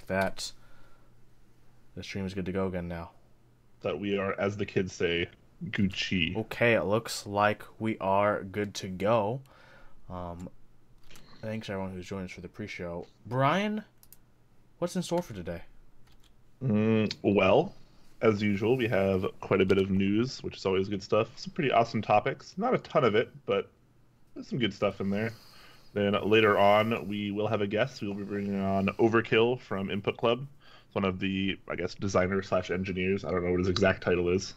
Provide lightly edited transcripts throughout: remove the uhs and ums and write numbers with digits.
that the stream is good to go again now. That we are, as the kids say, Gucci. Okay, it looks like we are good to go. Thanks everyone who's joined us for the pre-show. Brian, what's in store for today? Well, as usual, we have quite a bit of news, which is always good stuff. Some pretty awesome topics. Not a ton of it, but there's some good stuff in there. Then later on, we will have a guest. We will be bringing on Overkill from Input Club. It's one of the, I guess, designers/engineers. I don't know what his exact title is.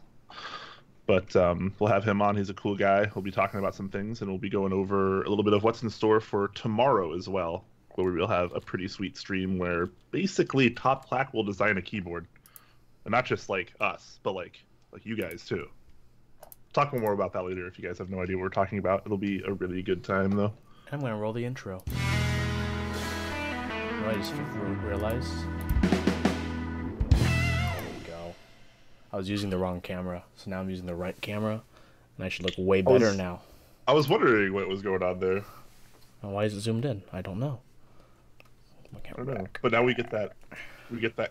But we'll have him on. He's a cool guy. We'll be talking about some things, and we'll be going over a little bit of what's in store for tomorrow as well, where we'll have a pretty sweet stream where basically Top Clack will design a keyboard. And not just like us, but like you guys too. Talk more about that later if you guys have no idea what we're talking about. It'll be a really good time though. I'm gonna roll the intro. I just realized. There we go. I was using the wrong camera, so now I'm using the right camera, and I should look way better now. I was wondering what was going on there. Why is it zoomed in? I don't know. I don't know. But now we get that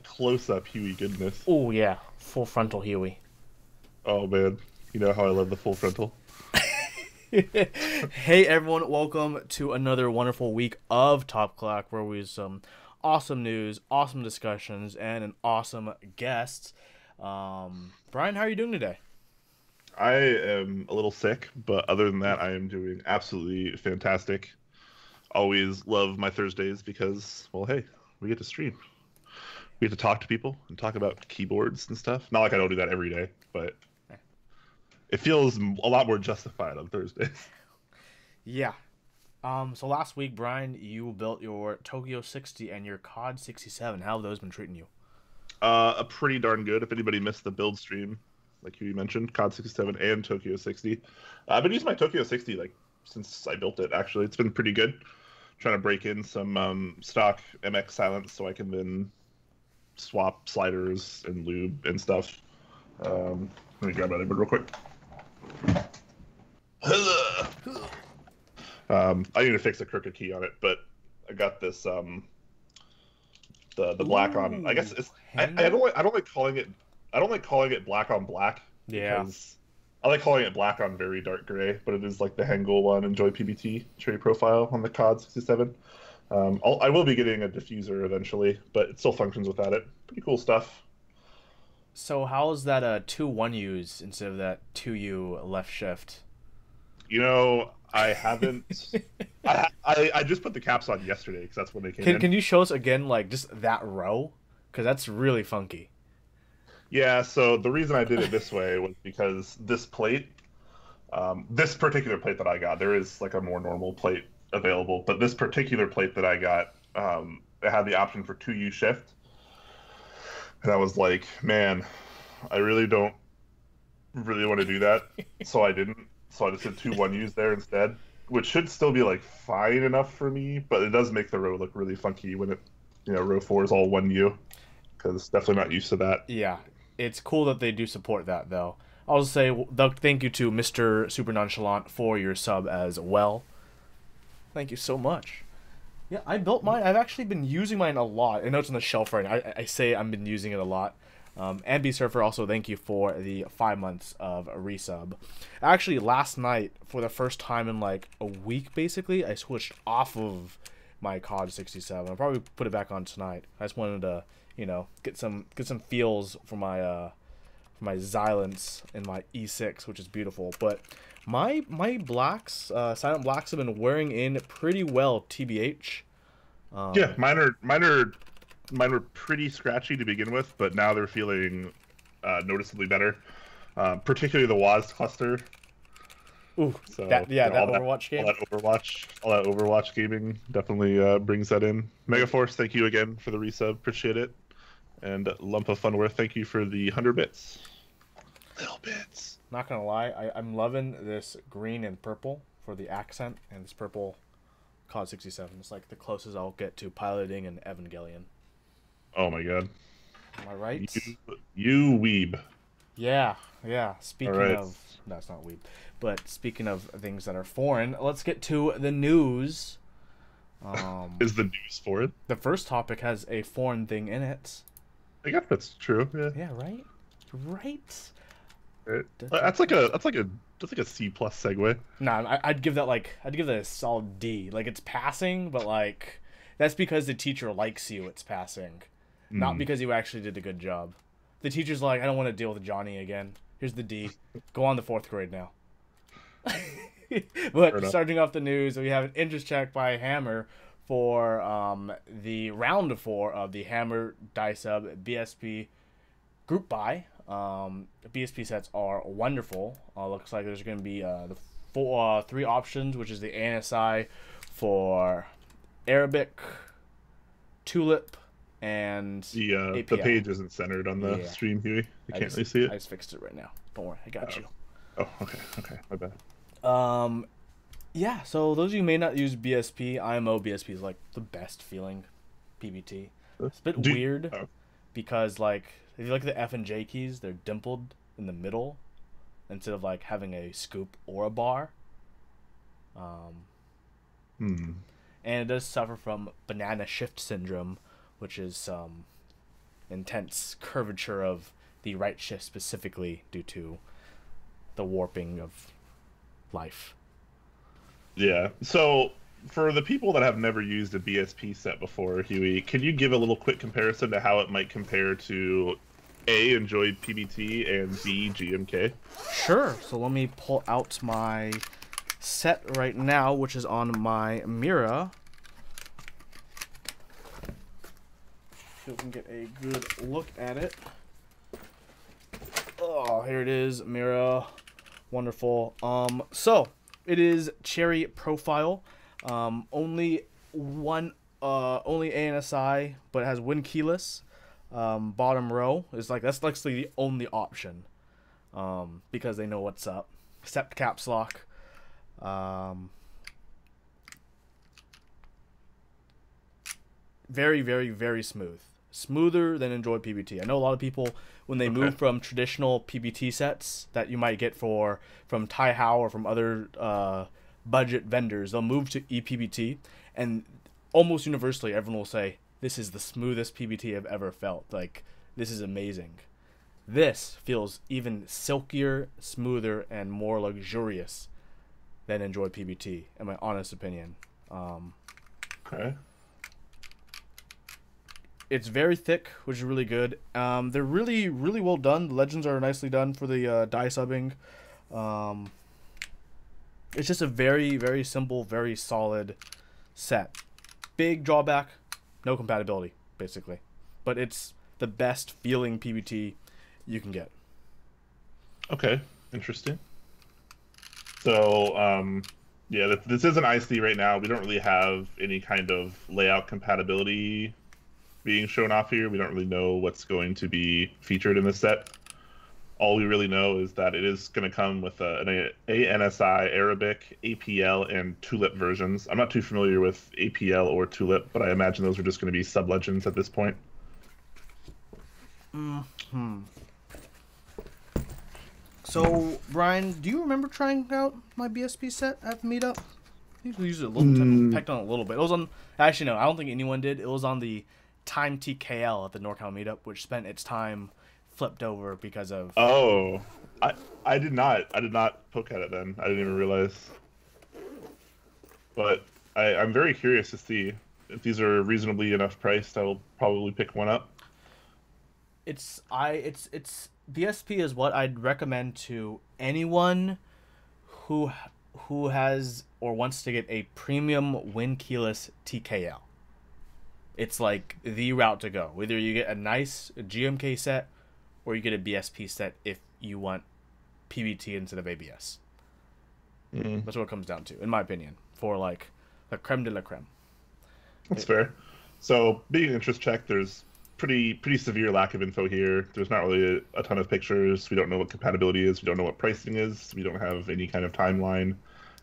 close-up Huey goodness. Oh yeah, full frontal Huey. Oh man, you know how I love the full frontal. Hey everyone, welcome to another wonderful week of Top Clack, where we have some awesome news, awesome discussions, and an awesome guest. Brian, how are you doing today? I am a little sick, but other than that, I am doing absolutely fantastic. Always love my Thursdays because, well, hey, we get to stream. We get to talk to people and talk about keyboards and stuff. Not like I don't do that every day, but it feels a lot more justified on Thursdays. Yeah. So last week, Brian, you built your Tokyo 60 and your COD 67. How have those been treating you? A pretty darn good. If anybody missed the build stream, like you mentioned, COD 67 and Tokyo 60. I've been using my Tokyo 60 like since I built it. Actually, it's been pretty good. Trying to break in some stock MX silence so I can then swap sliders and lube and stuff. Let me grab that real quick. I need to fix a crooked key on it, but I got this the black on. I guess it's I don't like calling it black on black. Yeah. Because I like calling it black on very dark gray, but it is like the Hangul one Enjoy PBT tray profile on the COD 67. I will be getting a diffuser eventually, but it still functions without it. Pretty cool stuff. So how is that a 2-1-U's instead of that 2U left shift? You know, I haven't. I just put the caps on yesterday because that's when they came in. Can you show us again, like, just that row? Because that's really funky. Yeah, so the reason I did it this way was because this plate, this particular plate that I got, there is like a more normal plate available, but this particular plate that I got, it had the option for 2U shift. And I was like, man, I really don't want to do that. So I didn't. So I just did 2 1Us there instead, which should still be like fine enough for me, but it does make the row look really funky when it, row 4 is all 1U, because definitely not used to that. Yeah. It's cool that they do support that, though. I'll just say thank you to Mr. Super Nonchalant for your sub as well. Thank you so much. Yeah, I built mine. I've actually been using mine a lot. I know it's on the shelf right now. I say I've been using it a lot. And B Surfer, also thank you for the 5 months of a resub. Actually, last night, for the first time in like a week, basically, I switched off of my COD 67. I'll probably put it back on tonight. I just wanted to, get some feels for my Xylence and my E6, which is beautiful. But my blacks, silent blacks, have been wearing in pretty well, TBH. Yeah, mine were pretty scratchy to begin with, but now they're feeling noticeably better. Particularly the Waz cluster. Ooh, so, that Overwatch game. All that Overwatch gaming definitely brings that in. Megaforce, thank you again for the resub. Appreciate it. And Lump of Funworth, thank you for the 100 bits. Little bits. Not gonna lie, I'm loving this green and purple for the accent, and this purple COD 67. It's like the closest I'll get to piloting an Evangelion. Oh my god. Am I right? You weeb. Yeah. Speaking right. of... No, it's not weeb. But speaking of things that are foreign, let's get to the news. Is the news for it? The first topic has a foreign thing in it. I guess that's true. Yeah. Yeah, right? Right? Right. That's like a C plus segue. Nah, I'd give that a solid D. Like it's passing, but like that's because the teacher likes you. It's passing, not because you actually did a good job. The teacher's like, I don't want to deal with Johnny again. Here's the D. Go on to 4th grade now. But starting off the news, we have an interest check by Hammer for the round 4 of the Hammer Die Sub BSP group buy. BSP sets are wonderful. Looks like there's going to be the 3 options, which is the ANSI for Arabic, Tulip, and the page isn't centered on the stream, Huey. You can't really see it. I just fixed it right now. Don't worry, I got you. Oh, okay, my bad. Yeah. So those of you who may not use BSP, IMO BSP is like the best feeling PBT. It's a bit weird because like if you look at the F and J keys, they're dimpled in the middle instead of like having a scoop or a bar. And it does suffer from banana shift syndrome, which is intense curvature of the right shift specifically due to the warping of life. Yeah. So for the people that have never used a BSP set before, Huey, can you give a little quick comparison to how it might compare to A, Enjoy PBT, and B, GMK? Sure. So let me pull out my set right now, which is on my Mira. So we can get a good look at it. Oh, here it is, Mira. Wonderful. So it is Cherry Profile. Only ANSI, but it has Win keyless. Bottom row is like that's actually the only option. Because they know what's up. Except caps lock. Very, very, very smooth. Smoother than Enjoy PBT. I know a lot of people when they move from traditional PBT sets that you might get from Taihao or from other budget vendors, they'll move to ePBT, and almost universally everyone will say, this is the smoothest PBT I've ever felt. Like, this is amazing. This feels even silkier, smoother, and more luxurious than Enjoy PBT, in my honest opinion. Okay. It's very thick, which is really good. They're really, really well done. The legends are nicely done for the die subbing. It's just a very, very simple, very solid set. Big drawback, no compatibility, basically. But it's the best feeling PBT you can get. Okay, interesting. So, yeah, this is an IC right now. We don't really have any kind of layout compatibility being shown off here. We don't really know what's going to be featured in this set. All we really know is that it is going to come with an ANSI, Arabic, APL, and Tulip versions. I'm not too familiar with APL or Tulip, but I imagine those are just going to be sub-legends at this point. So, Brian, do you remember trying out my BSP set at the meetup? I think we used it a little time, pecked on it a little bit. It was on, actually no, I don't think anyone did. It was on the Time TKL at the NorCal meetup, which spent its time flipped over because of... Oh, I did not poke at it then. I didn't even realize. But I'm very curious to see if these are reasonably enough priced. I will probably pick one up. It's BSP is what I'd recommend to anyone who has or wants to get a premium Win keyless TKL. It's like the route to go. Whether you get a nice GMK set or you get a BSP set if you want PBT instead of ABS. That's what it comes down to, in my opinion, for like the creme de la creme. That's fair. So being interest check, there's pretty severe lack of info here. There's not really a ton of pictures. We don't know what compatibility is. We don't know what pricing is. We don't have any kind of timeline.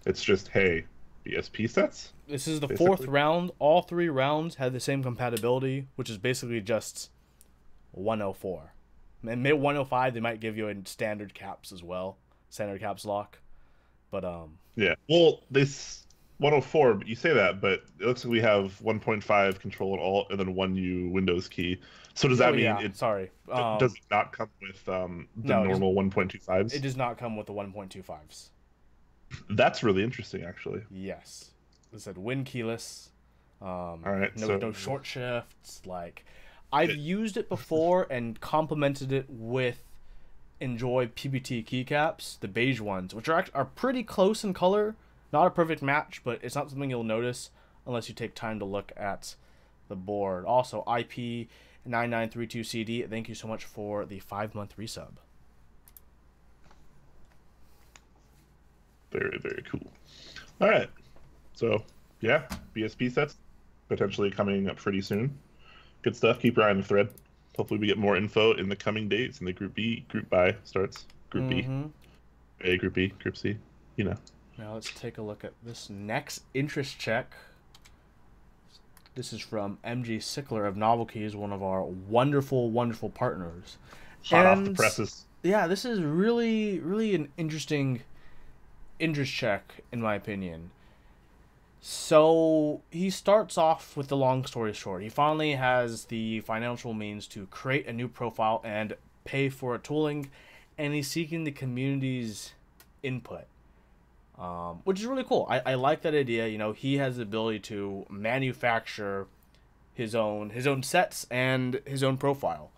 It's just, hey, BSP sets? This is the fourth round. All 3 rounds had the same compatibility, which is basically just 104. And maybe 105, they might give you a standard caps as well. Standard caps lock. But, yeah. Well, this 104. But you say that, but it looks like we have 1.5 Control and Alt, and then one U Windows key. So does Oh that mean yeah, it sorry. does it not come with the No, normal it 1.25s? does not come with the 1.25s. That's really interesting, actually. Yes. It said Win keyless. All right, No, so no short shifts. Like, I've it, used it before and complemented it with Enjoy PBT keycaps, the beige ones, which are pretty close in color. Not a perfect match, but it's not something you'll notice unless you take time to look at the board. Also, IP9932CD, thank you so much for the 5-month resub. very, very cool. All right, so yeah, BSP sets potentially coming up pretty soon. Good stuff. Keep your eye on the thread. Hopefully, we get more info in the coming days. And the Group B, Group Buy starts. Group B, A, Group B, Group C. You know. Now let's take a look at this next interest check. This is from MG Sickler of Novelkeys, one of our wonderful, wonderful partners. Hot off the presses. Yeah, this is really, really an interesting interest check, in my opinion. So he starts off with the long story short. He finally has the financial means to create a new profile and pay for a tooling, and he's seeking the community's input, which is really cool. I like that idea. You know, he has the ability to manufacture his own sets and his own profile.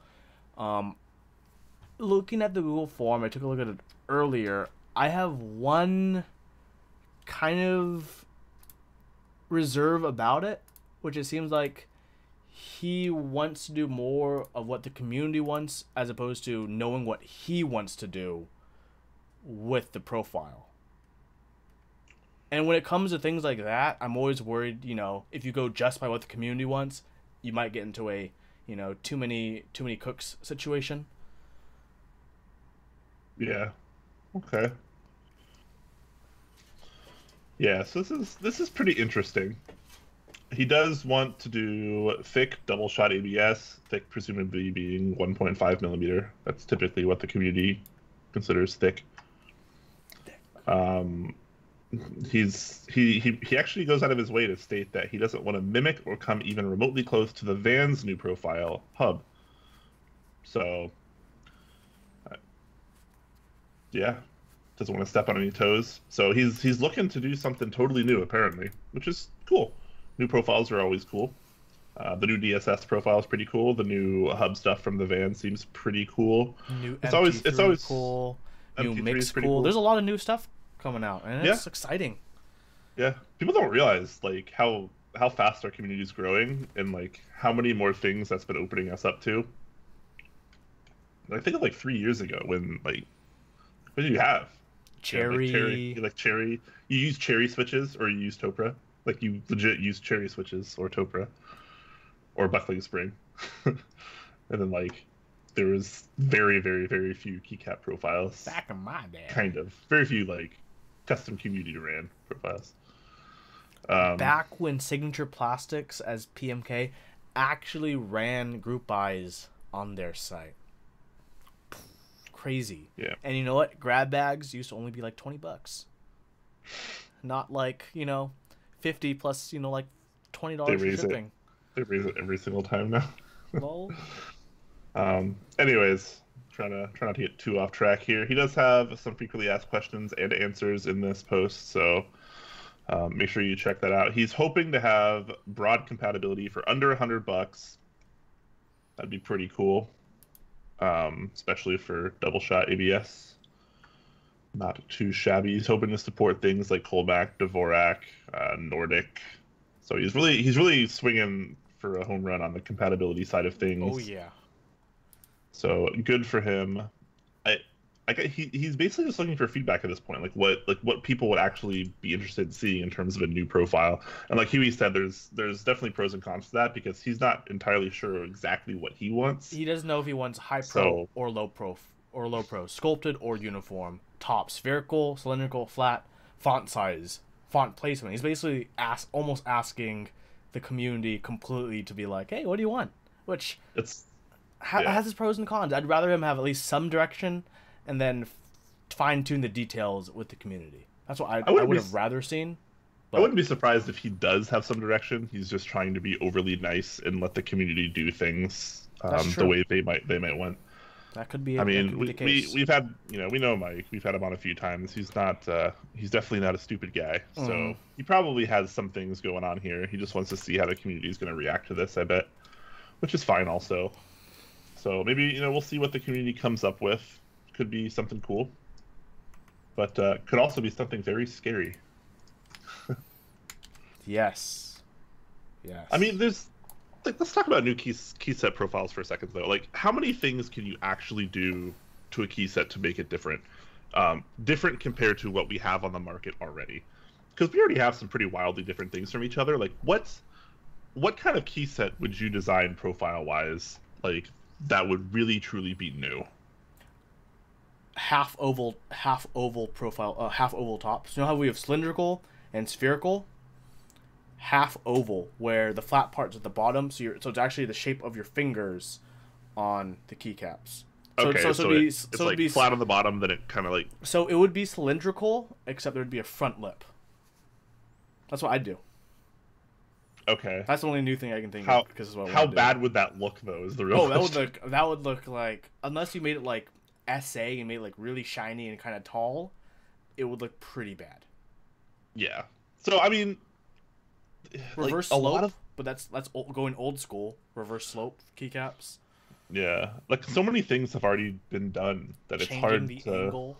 Looking at the Google form, I took a look at it earlier. I have one kind of reserve about it, which it seems like he wants to do more of what the community wants as opposed to knowing what he wants to do with the profile. And when it comes to things like that, I'm always worried, you know, if you go just by what the community wants, you might get into a, you know, too many cooks situation. Yeah. Okay. Yeah, so this is pretty interesting. He does want to do thick double shot ABS, thick presumably being 1.5 millimeter. That's typically what the community considers thick. He actually goes out of his way to state that he doesn't want to mimic or come even remotely close to the Van's new profile hub. So, yeah. Doesn't want to step on any toes. So he's looking to do something totally new, apparently, which is cool. New profiles are always cool. The new DSS profile is pretty cool. The new hub stuff from the van seems pretty cool. New it's MT3 always cool. New MT3 mix is pretty cool. There's a lot of new stuff coming out, and it's exciting. Yeah, people don't realize like how fast our community is growing, and like how many more things that's been opening us up to. I think of like 3 years ago when like what did you have? Cherry. Yeah, like cherry. You use cherry switches or you use Topra? Like you legit use cherry switches or Topra or buckling spring. And then like there was very, very, very few keycap profiles. Back in my day. Kind of. Very few like custom community ran profiles. Back when Signature Plastics as PMK actually ran group buys on their site. Crazy. Yeah. And you know what? Grab bags used to only be like $20. Not like, you know, 50 plus, you know, like $20 for shipping. They raise it every single time now. Lol. Anyways, try not to get too off track here. He does have some frequently asked questions and answers in this post, so make sure you check that out. He's hoping to have broad compatibility for under $100. That'd be pretty cool. Especially for double shot ABS. Not too shabby. He's hoping to support things like Colback, Dvorak, Nordic. So he's really swinging for a home run on the compatibility side of things. Oh yeah. So good for him. He's basically just looking for feedback at this point, like what people would actually be interested in seeing in terms of a new profile. And like Huey said, there's definitely pros and cons to that because he's not entirely sure exactly what he wants. He doesn't know if he wants high pro or low pro, sculpted or uniform, top, spherical, cylindrical, flat, font size, font placement. He's basically almost asking the community completely to be like, hey, what do you want? Which has its pros and cons. I'd rather him have at least some direction and then fine-tune the details with the community. That's what I would have rather seen. I wouldn't be surprised if he does have some direction. He's just trying to be overly nice and let the community do things the way they might want. That could be. I mean, we've had, you know, we know Mike. We've had him on a few times. He's definitely not a stupid guy. So he probably has some things going on here. He just wants to see how the community is going to react to this, I bet, which is fine also. So maybe, you know, we'll see what the community comes up with. Could be something cool, but could also be something very scary. Yes. I mean, there's like, let's talk about new key set profiles for a second though. Like, how many things can you actually do to a key set to make it different? Different compared to what we have on the market already, because we already have some pretty wildly different things from each other. Like, what kind of key set would you design profile wise, like, that would really truly be new? Half oval profile, half oval tops. You know how we have cylindrical and spherical? Half oval, where the flat part's at the bottom, so it's actually the shape of your fingers on the keycaps. Okay, so it's like flat on the bottom, then it kind of like... So it would be cylindrical, except there would be a front lip. That's what I'd do. Okay. That's the only new thing I can think of. Because how bad would that look, though, is the real question. that would look like... Unless you made it like SA and made it like really shiny and kind of tall, it would look pretty bad. Yeah. So, I mean... Reverse slope, but that's going old school. Reverse slope keycaps. Yeah, like so many things have already been done that it's hard the to. Angle.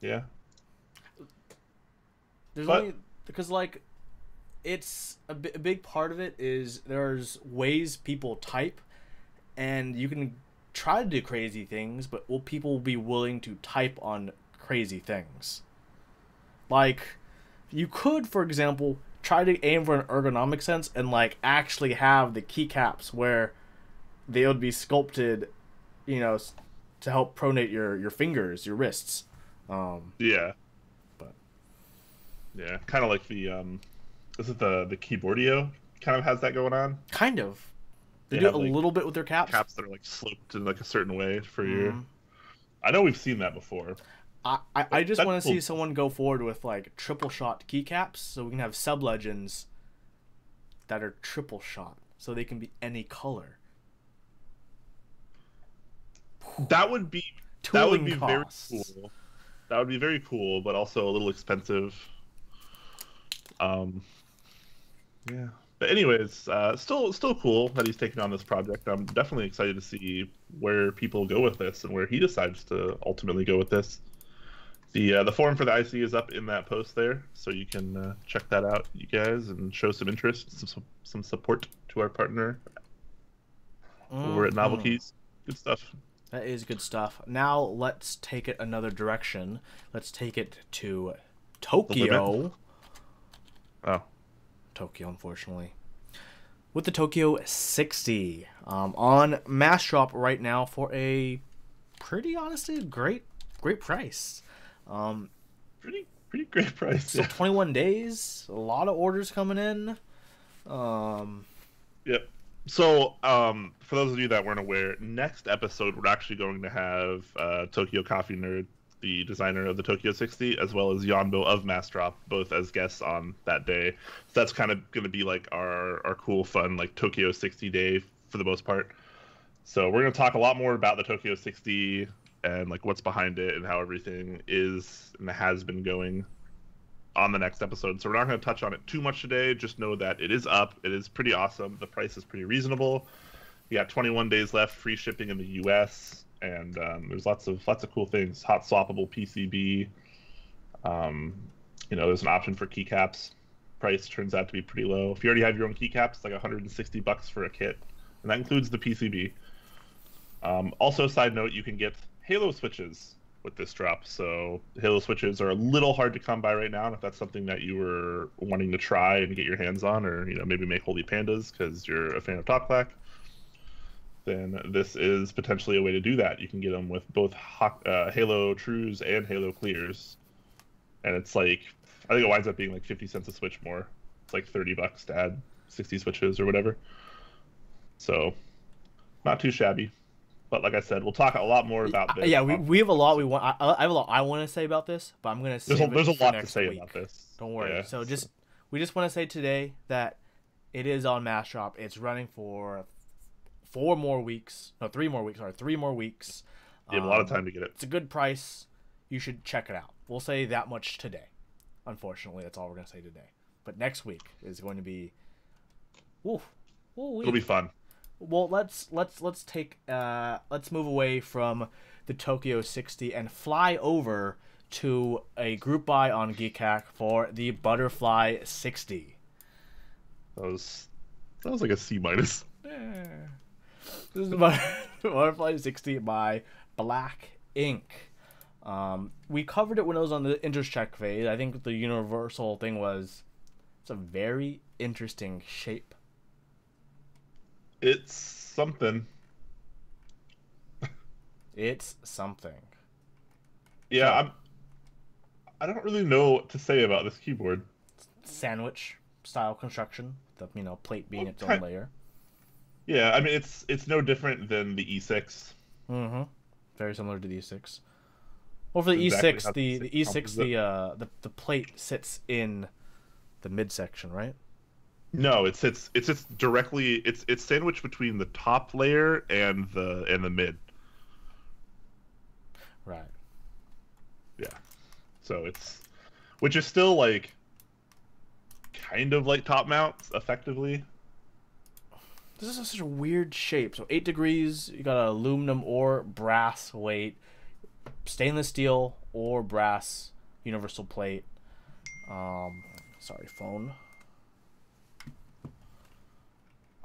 Yeah. Because like, it's a big part of it is there's ways people type, and you can try to do crazy things, but will people be willing to type on crazy things? Like, you could, for example, try to aim for an ergonomic sense and like actually have the keycaps where they would be sculpted, you know, to help pronate your fingers, your wrists. Yeah. But yeah, kind of like the is it the keyboardio kind of has that going on? Kind of. They do it a little bit with their caps. Caps that are like sloped in like a certain way for your. I know we've seen that before. I just want to see someone go forward with like triple shot keycaps, so we can have sub legends that are triple shot, so they can be any color. That would be very cool. That would be very cool, but also a little expensive. Yeah. But anyways, still cool that he's taking on this project. I'm definitely excited to see where people go with this and where he decides to ultimately go with this. The forum for the IC is up in that post there, so you can check that out, you guys, and show some interest, some support to our partner over at Novelkeys. Good stuff. That is good stuff. Now let's take it another direction. Let's take it to Tokyo. Oh. Tokyo, unfortunately. With the Tokyo 60 on Mass Drop right now for a pretty honestly great price. Pretty great price. So 21 days, a lot of orders coming in. Yep. So, for those of you that weren't aware, next episode we're actually going to have Tokyo Coffee Nerd, the designer of the Tokyo 60, as well as Yonbo of Mass Drop, both as guests on that day. So that's kind of going to be like our cool, fun, like Tokyo 60 day for the most part. So we're going to talk a lot more about the Tokyo 60 and like what's behind it and how everything is and has been going on the next episode. So we're not going to touch on it too much today. Just know that it is up. It is pretty awesome. The price is pretty reasonable. You got 21 days left, free shipping in the US, and there's lots of cool things. Hot swappable PCB. You know, there's an option for keycaps. Price turns out to be pretty low. If you already have your own keycaps, like $160 for a kit, and that includes the PCB. Also, side note, you can get Halo switches with this drop. So Halo switches are a little hard to come by right now, and if that's something that you were wanting to try and get your hands on, or, you know, maybe make holy pandas because you're a fan of Clack, then this is potentially a way to do that. You can get them with both Halo Trues and Halo Clears, and it's like, I think it winds up being like 50 cents a switch more. It's like $30 to add 60 switches or whatever. So not too shabby. But like I said, we'll talk a lot more about this. Yeah, we have a lot we want. I have a lot I want to say about this, but I'm gonna save there's a it for lot to next say week. about this. Don't worry. Yeah, So we just want to say today that it is on Mass Shop. It's running for 4 more weeks. No, 3 more weeks. Sorry, 3 more weeks. You have a lot of time to get it. It's a good price. You should check it out. We'll say that much today. Unfortunately, that's all we're gonna say today. But next week is going to be, woo, It'll be fun. Well, let's move away from the Tokyo 60 and fly over to a group buy on Keycap for the Butterfly 60. That was like a C minus. This is the Butterfly 60 by Black Ink. We covered it when it was on the interest check phase. I think the universal thing was it's a very interesting shape. It's something. It's something. Yeah, I don't really know what to say about this keyboard. Sandwich style construction, the plate being its own layer. Yeah, I mean it's no different than the E6. Mm-hmm. Very similar to the E6. Well, for the E6, the E6, the plate sits in the midsection, right? No, it sits directly. It's sandwiched between the top layer and the mid. Right. Yeah. So which is still like kind of like top mounts, effectively. This is such a weird shape. So 8 degrees, you got aluminum or brass weight, stainless steel or brass universal plate. Sorry, phone.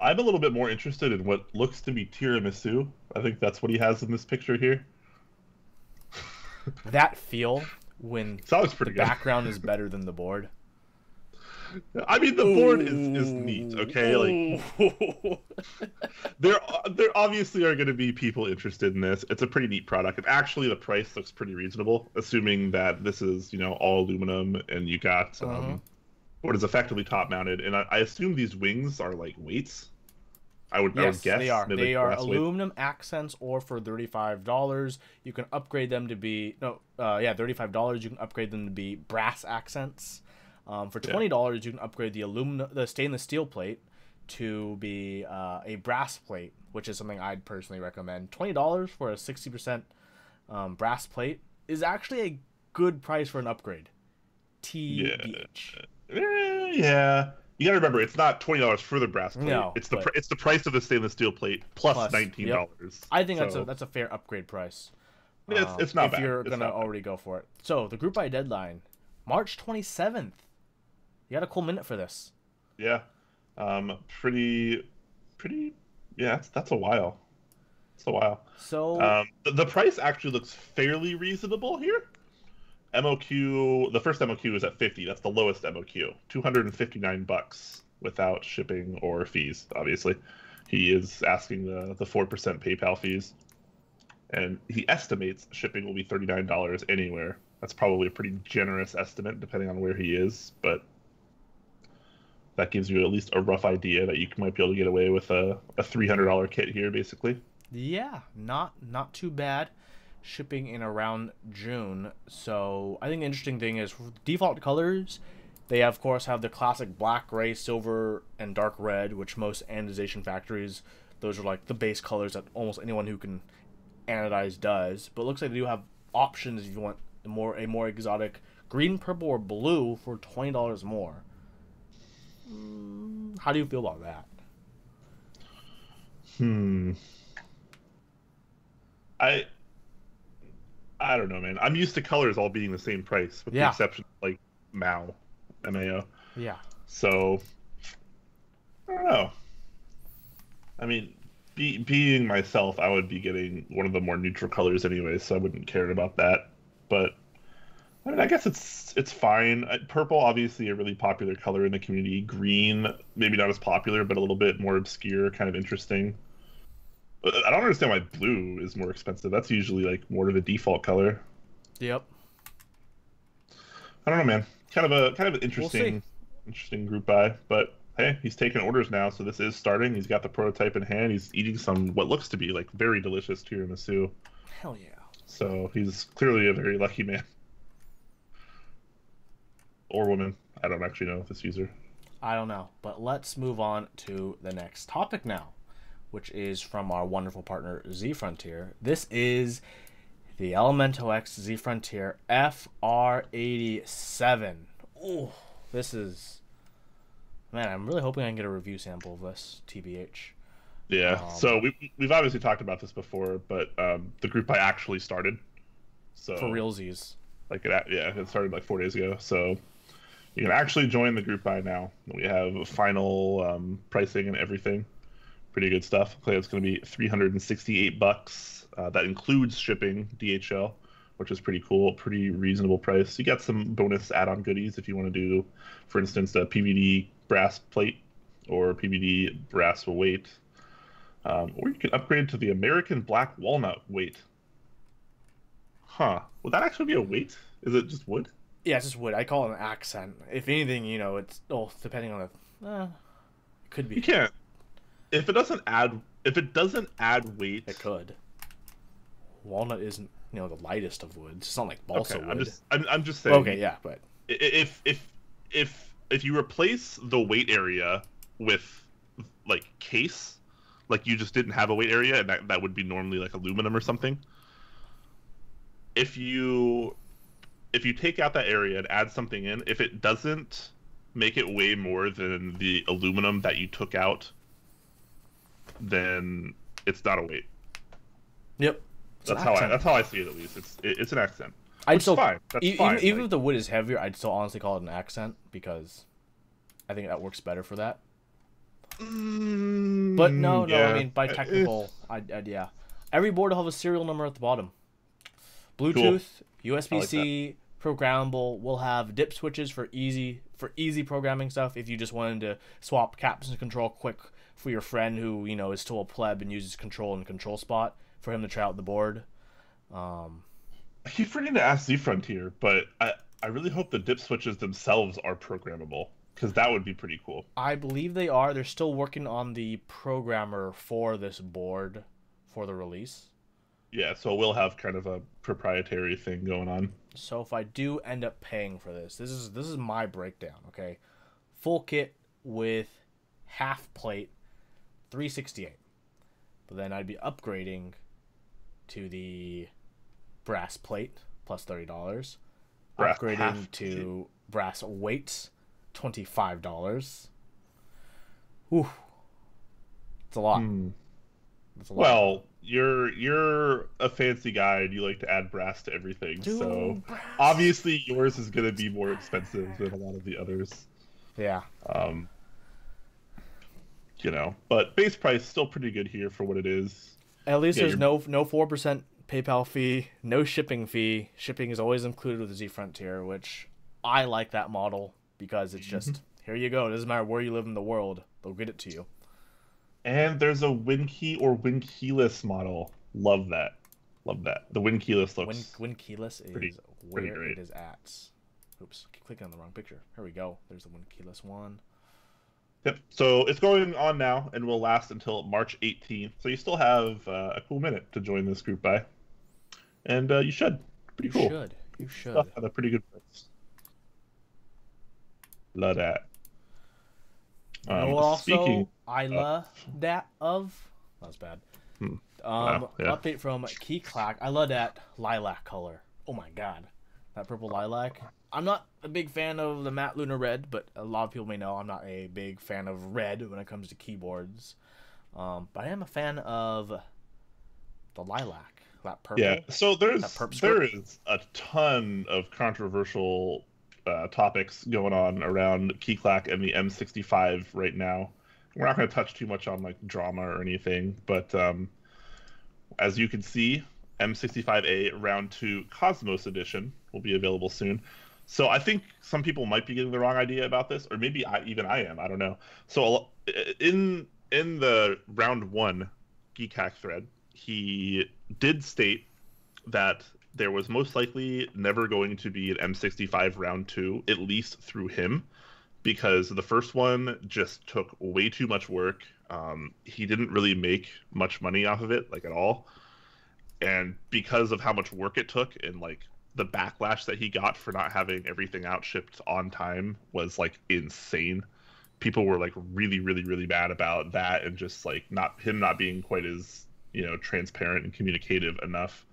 I'm a little bit more interested in what looks to be tiramisu. I think that's what he has in this picture here. That feel when Sounds pretty the good. background is better than the board. I mean, the board is neat, okay? Like, there obviously are going to be people interested in this. It's a pretty neat product, and actually the price looks pretty reasonable, assuming that this is, all aluminum, and you got what is effectively top-mounted. And I assume these wings are like weights. I would guess they are. They are aluminum weights. accents, or for $35, you can upgrade them to be $35. You can upgrade them to be brass accents. For $20, you can upgrade the stainless steel plate to be a brass plate, which is something I'd personally recommend. $20 for a 60% brass plate is actually a good price for an upgrade. TBH. Yeah. You gotta remember, it's not $20 for the brass plate. No, it's the price of the stainless steel plate plus $19. Yep. I think that's a fair upgrade price. It's not bad. If you're gonna already go for it. So the group buy deadline, March 27th. You got a cool minute for this. Yeah. Pretty. Yeah, that's a while. It's a while. So the price actually looks fairly reasonable here. MOQ, the first MOQ is at 50. That's the lowest MOQ. $259 without shipping or fees. Obviously, he is asking the 4% PayPal fees, and he estimates shipping will be $39 anywhere. That's probably a pretty generous estimate depending on where he is, but that gives you at least a rough idea that you might be able to get away with a $300 kit here, basically. Yeah, not too bad. Shipping in around June. So I think the interesting thing is for default colors, they of course have the classic black, gray, silver, and dark red, which most anodization factories, those are like the base colors that almost anyone who can anodize does. But it looks like they do have options if you want a more exotic green, purple, or blue for $20 more. How do you feel about that? I don't know, man. I'm used to colors all being the same price, with the exception of, like, MAO. Yeah. So, I don't know. I mean, being myself, I would be getting one of the more neutral colors anyway, so I wouldn't care about that. But, I mean, I guess it's fine. Purple, obviously, a really popular color in the community. Green, maybe not as popular, but a little bit more obscure, kind of interesting. I don't understand why blue is more expensive. That's usually like more of a default color. Yep. I don't know, man. Kind of an interesting group buy, but hey, he's taking orders now, so this is starting. He's got the prototype in hand. He's eating some what looks to be like very delicious tiramisu. Hell yeah. So he's clearly a very lucky man. Or woman. I don't actually know this user. I don't know. But let's move on to the next topic now, which is from our wonderful partner Z Frontier. This is the Elemento XZ Frontier FR87. Ooh, this is... Man, I'm really hoping I can get a review sample of this, TBH. Yeah, so we've obviously talked about this before, but the group buy actually started. So for realsies. Like it started like 4 days ago. So you can actually join the group buy now. We have final pricing and everything. Pretty good stuff. It's going to be $368. That includes shipping, DHL, which is pretty cool. Pretty reasonable price. You got some bonus add-on goodies if you want to do, for instance, a PVD brass plate or PVD brass weight. Or you can upgrade to the American Black Walnut weight. Huh. Would that actually be a weight? Is it just wood? Yeah, it's just wood. I call it an accent. If anything, it's depending on the it could be. You can't. If it doesn't add weight, it could. Walnut isn't, the lightest of woods. It's not like balsa wood. I'm just saying. Okay, yeah, but if you replace the weight area with like case, like you just didn't have a weight area, and that would be normally like aluminum or something. If you take out that area and add something in, if it doesn't make it weigh more than the aluminum that you took out, then it's not a weight. Yep. That's how I see it, at least. It's an accent. I'd still fine. That's fine. Even if the wood is heavier, I'd still honestly call it an accent because I think that works better for that. But no, yeah. I mean by technical, yeah. Every board will have a serial number at the bottom. Bluetooth, cool. USB-C, programmable. We'll have dip switches for easy programming stuff. If you just wanted to swap caps and control quick for your friend who is still a pleb and uses control and control spot for him to try out the board. I keep forgetting to ask Z Frontier, but I really hope the dip switches themselves are programmable, because that would be pretty cool. I believe they are. They're still working on the programmer for this board for the release. Yeah, so we'll have kind of a proprietary thing going on. So if I do end up paying for this is my breakdown, okay? Full kit with half plate, $368. But then I'd be upgrading to the brass plate plus $30. Upgrading to brass weights, $25. Whew. It's a lot. It's a lot. Well, you're a fancy guy and you like to add brass to everything. Dude, so brass. Obviously yours is going to be more expensive than a lot of the others. Yeah. But base price still pretty good here for what it is. At least there's no 4% PayPal fee, no shipping fee. Shipping is always included with the Z Frontier, which I like that model because it's just, here you go. It doesn't matter where you live in the world. They'll get it to you. And there's a WinKey or WinKeyless model. Love that. The WinKeyless looks WinKeyless is pretty where great. it is at. Oops, keep clicking on the wrong picture. Here we go. There's the WinKeyless one. Yep. So it's going on now and will last until March 18th. So you still have a cool minute to join this group buy. And you should. Pretty cool. You should. Stuff at a pretty good price. Love that. Also, I love that of... That was bad. Wow, yeah. Update from Clack. I love that lilac color. Oh my god. That purple lilac. I'm not a big fan of the matte lunar red, but a lot of people may know I'm not a big fan of red when it comes to keyboards. But I am a fan of the lilac. That purple. Yeah, so there is a ton of controversial topics going on around Clack and the M65 right now. We're not going to touch too much on like drama or anything, but as you can see, M65A Round 2 Cosmos Edition will be available soon. So I think some people might be getting the wrong idea about this, or maybe I am. I don't know. So in the Round 1 Keycap thread, he did state that there was most likely never going to be an M65 Round 2, at least through him, because the first one just took way too much work. He didn't really make much money off of it, like at all. And because of how much work it took and like the backlash that he got for not having everything out shipped on time was like insane. People were like really, really, really bad about that and just like not being quite as, transparent and communicative enough.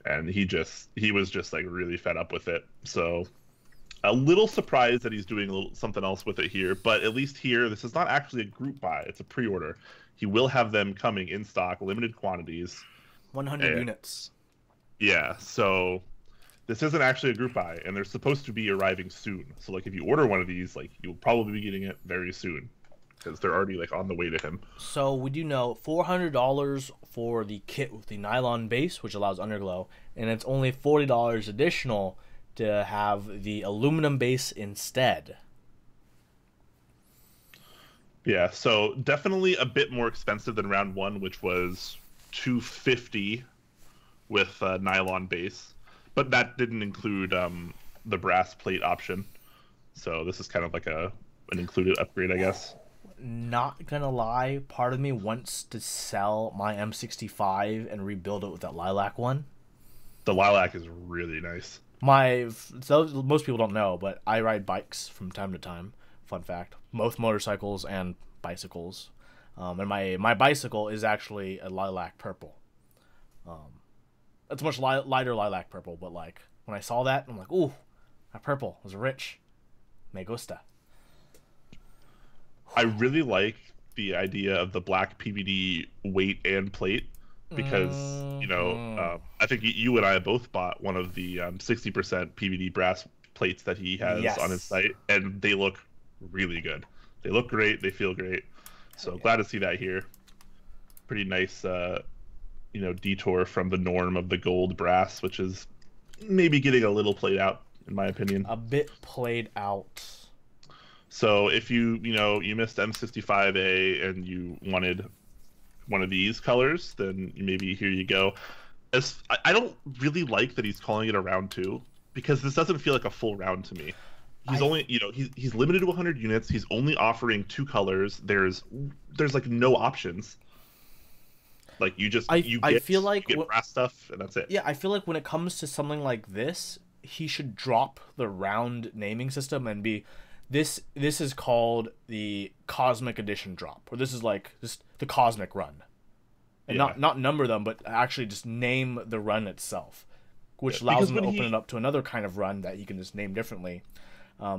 And he was just like really fed up with it. So a little surprised that he's doing something else with it here, but at least here, this is not actually a group buy. It's a pre-order. He will have them coming in stock, limited quantities. 100 units. Yeah, so this isn't actually a group buy, and they're supposed to be arriving soon. So, like, if you order one of these, like, you'll probably be getting it very soon, because they're already, like, on the way to him. So, we do know $400 for the kit with the nylon base, which allows underglow, and it's only $40 additional to have the aluminum base instead. Yeah, so definitely a bit more expensive than round one, which was $250 with nylon base, but that didn't include the brass plate option. So this is kind of like an included upgrade, I guess. Not gonna lie, part of me wants to sell my M65 and rebuild it with that lilac one. The lilac is really nice. So most people don't know, but I ride bikes from time to time. Fun fact: both motorcycles and bicycles. And my bicycle is actually a lilac purple. It's much lighter lilac purple, but like when I saw that, I'm like, ooh, that purple was rich. Me gusta. I really like the idea of the black PVD weight and plate because I think you and I both bought one of the 60% PVD brass plates that he has on his site, and they look really good. They look great. They feel great. So glad to see that here. Pretty nice, detour from the norm of the gold brass, which is maybe getting a little played out, in my opinion. A bit played out. So if you missed M65A and you wanted one of these colors, then maybe here you go. I don't really like that he's calling it a round 2, because this doesn't feel like a full round to me. He's only, he's limited to 100 units. He's only offering 2 colors. There's like no options. Like you get brass stuff and that's it. Yeah, I feel like when it comes to something like this, he should drop the round naming system and be, this is called the Cosmic Edition drop, or this is like just the Cosmic Run, and not number them, but actually just name the run itself, which allows him to open it up to another kind of run that he can just name differently.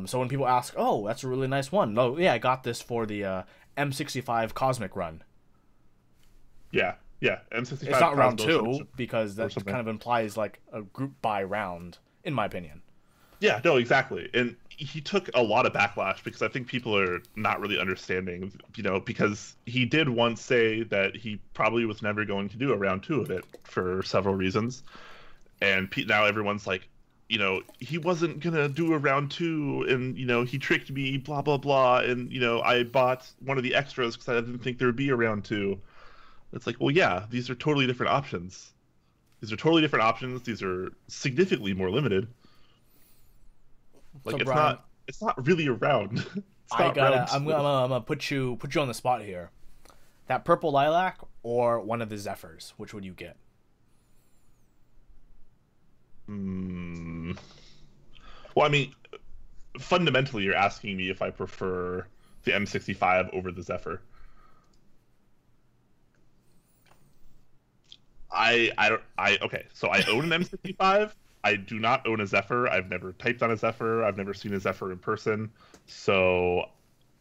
So when people ask, oh, that's a really nice one. No, yeah, I got this for the M65 Cosmic Run. Yeah, M65. It's not round 2 because that kind of implies like a group buy round, in my opinion. Yeah, no, exactly. And he took a lot of backlash because I think people are not really understanding, because he did once say that he probably was never going to do a round 2 of it for several reasons. And now everyone's like, he wasn't going to do a round 2 and, he tricked me, blah, blah, blah. And, I bought one of the extras because I didn't think there would be a round 2. It's like, well, yeah, these are totally different options. These are significantly more limited. Like, so Brian, it's not really a round. I'm gonna put you on the spot here. That purple lilac or one of the Zephyrs, which would you get? Well, I mean, fundamentally, you're asking me if I prefer the M65 over the Zephyr. Okay, so I own an M65. I do not own a Zephyr. I've never typed on a Zephyr. I've never seen a Zephyr in person. So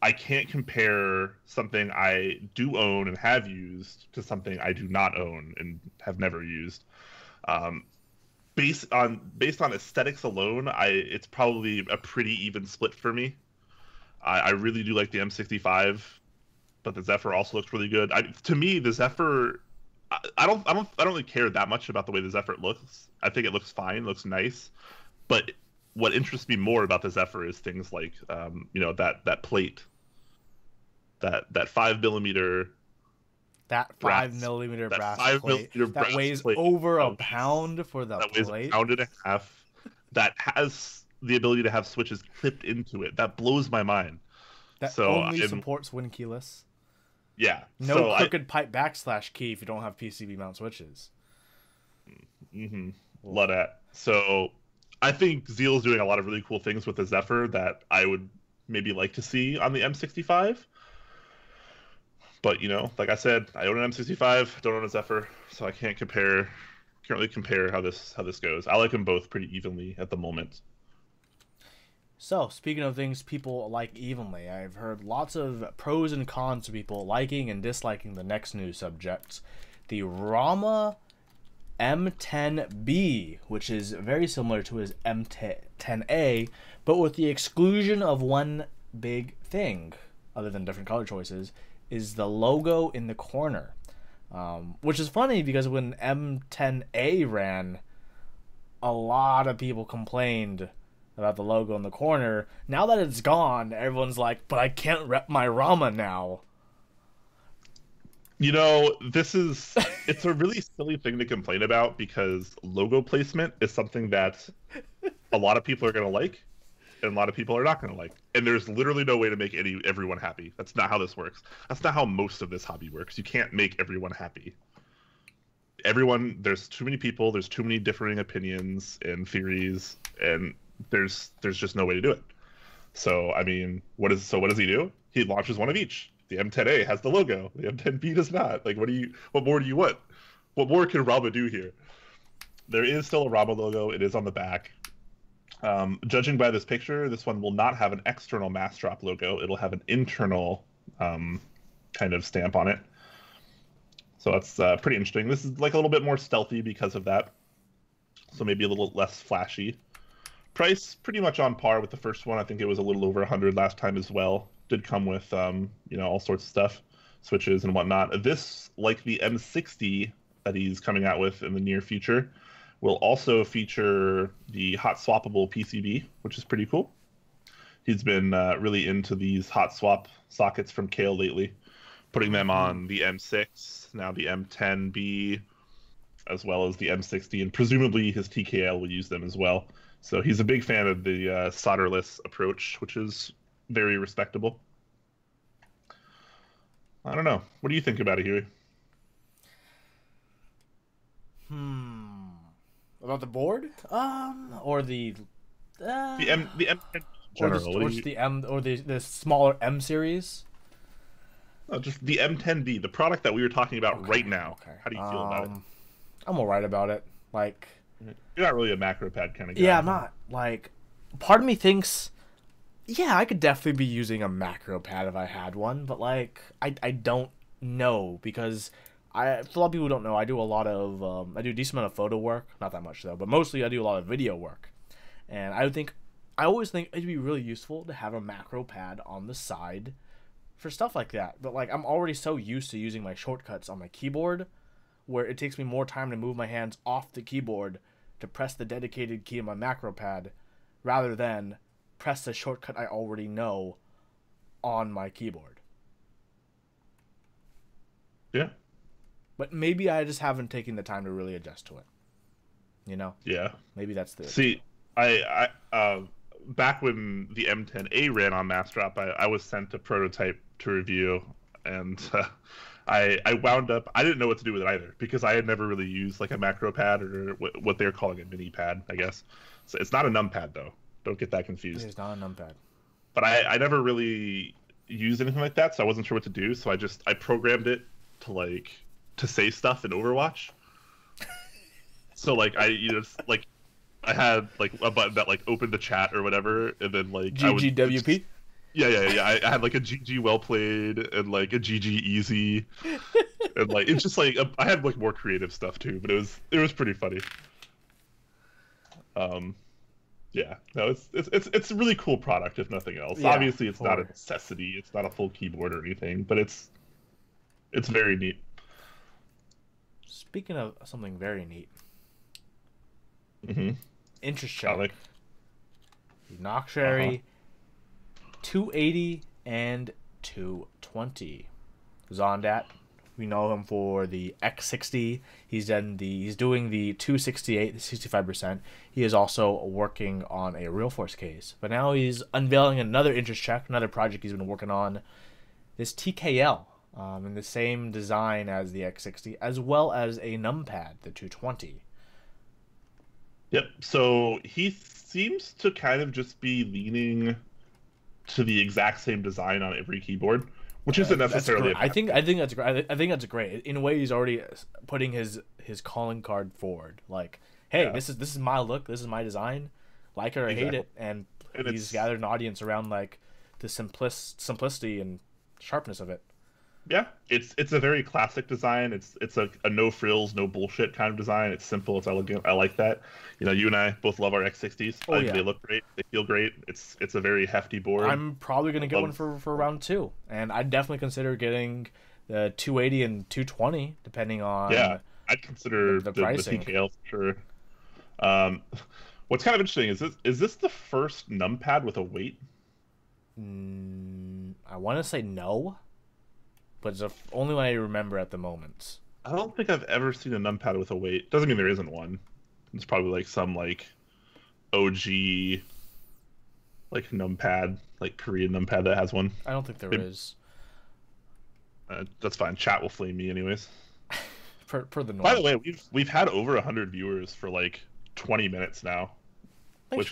I can't compare something I do own and have used to something I do not own and have never used. Based on aesthetics alone, it's probably a pretty even split for me. I really do like the M65, but the Zephyr also looks really good. To me, the Zephyr, I don't really care that much about the way the Zephyr looks. I think it looks fine, looks nice. But what interests me more about the Zephyr is things like that plate, that 5mm. That 5mm brass plate that weighs over a pound for the plate. That weighs a pound and a half. That has the ability to have switches clipped into it. That blows my mind. That So only supports Win keyless. yeah. No So crooked pipe / key if you don't have PCB mount switches. Love that. So I think Zeal's doing a lot of really cool things with the Zephyr that I would maybe like to see on the M65. But like I said, I own an M65, don't own a Zephyr, so I can't really compare how this goes. I like them both pretty evenly at the moment. So, speaking of things people like evenly, I've heard lots of pros and cons of people liking and disliking the next news subject, the Rama M10B, which is very similar to his M10A, but with the exclusion of one big thing, other than different color choices, is the logo in the corner. Which is funny because when M10A ran, a lot of people complained about the logo in the corner. Now that it's gone, everyone's like, but I can't rep my Rama now. It's a really silly thing to complain about because logo placement is something that a lot of people are going to like and a lot of people are not going to like. And there's literally no way to make everyone happy. That's not how this works. That's not how most of this hobby works. You can't make everyone happy. There's too many people, there's too many differing opinions and theories, and there's just no way to do it. So, I mean, what does he do? He launches one of each. The M10A has the logo. The M10B does not. Like, what more do you want? What more can Rama do here? There is still a Rama logo. It is on the back. Judging by this picture, this one will not have an external mass drop logo. It'll have an internal kind of stamp on it. So that's pretty interesting. This is like a little bit more stealthy because of that. So maybe a little less flashy. Price pretty much on par with the first one. I think it was a little over 100 last time as well. Did come with all sorts of stuff, switches and whatnot. This, like the M60 that he's coming out with in the near future, will also feature the hot swappable PCB, which is pretty cool. He's been really into these hot swap sockets from Kale lately, putting them on the M6, now the M10B, as well as the M60, and presumably his TKL will use them as well. So he's a big fan of the solderless approach, which is very respectable. I don't know. What do you think about it, Huey? About the board? Or the M in general. Or the smaller M series? No, just the M10B, the product that we were talking about right now. Okay. How do you feel about it? I'm alright about it. Like, you're not really a macro pad kind of guy. Yeah, I'm not. Like, part of me thinks, yeah, I could definitely be using a macro pad if I had one, but like, I don't know because for a lot of people who don't know, I do a lot of I do a decent amount of photo work, not that much though, but mostly I do a lot of video work, and I always think it'd be really useful to have a macro pad on the side for stuff like that. But like, I'm already so used to using my shortcuts on my keyboard, where it takes me more time to move my hands off the keyboard to press the dedicated key on my macro pad rather than press the shortcut I already know on my keyboard. Yeah. But maybe I just haven't taken the time to really adjust to it. Yeah. Maybe that's the... See, I back when the M10A ran on mass drop, I was sent a prototype to review, and I wound up, I didn't know what to do with it either because I had never really used like a macro pad or what they're calling a mini pad, I guess. So it's not a numpad though. Don't get that confused. It's not a numpad. But I never really used anything like that, so I wasn't sure what to do. So I programmed it to say stuff in Overwatch. So like I had like a button that like opened the chat or whatever, and then like GGWP. Yeah. I had like a GG well played and like a GG easy, and like it's just like I had like more creative stuff too, but it was pretty funny. Yeah, no, it's a really cool product if nothing else. Yeah, obviously, it's not a necessity. It's not a full keyboard or anything, but it's very neat. Speaking of something very neat, mm-hmm. Interest check. Noxary 280 and 220. Zondat We know him for the X60. He's doing the 268, the 65%. He is also working on a Real Force case. But now he's unveiling another interest check, another project he's been working on. This TKL, in the same design as the X60, as well as a numpad, the 220. Yep. So he seems to kind of just be leaning to the exact same design on every keyboard, which isn't necessarily. I think that's great. I think that's great. In a way, he's already putting his calling card forward. Like, hey, yeah, this is my look. This is my design. Like it or hate it, and he's gathered an audience around like the simplicity and sharpness of it. Yeah, it's a very classic design. It's a no frills, no bullshit kind of design. It's simple, it's elegant. I like that. You know, you and I both love our X60s. Oh, yeah. They look great. They feel great. It's a very hefty board. I'm probably gonna get one for round 2, and I'd definitely consider getting the 280 and 220 depending on. Yeah, I'd consider the pricing. The TKL for sure. What's kind of interesting is this the first numpad with a weight? I want to say no. But it's the only one I remember at the moment. I don't think I've ever seen a numpad with a weight. Doesn't mean there isn't one. It's probably like some like OG like numpad, like Korean numpad that has one. I don't think there is. That's fine. Chat will flame me anyways. per the norm. By the way, we've had over 100 viewers for like 20 minutes now. Thanks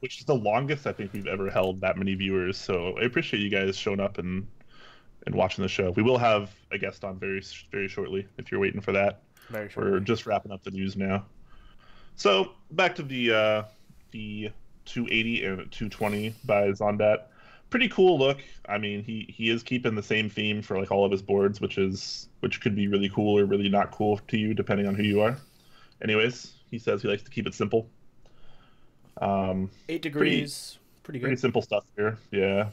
which is the longest I think we've ever held that many viewers. So I appreciate you guys showing up and watching the show. We will have a guest on very shortly if you're waiting for that. Very shortly. We're just wrapping up the news now. So back to the 280 and 220 by Zondat. Pretty cool look. I mean, he is keeping the same theme for like all of his boards, which could be really cool or really not cool to you depending on who you are. Anyways, he says he likes to keep it simple. 8 degrees. Pretty good. Pretty simple stuff here. Yeah.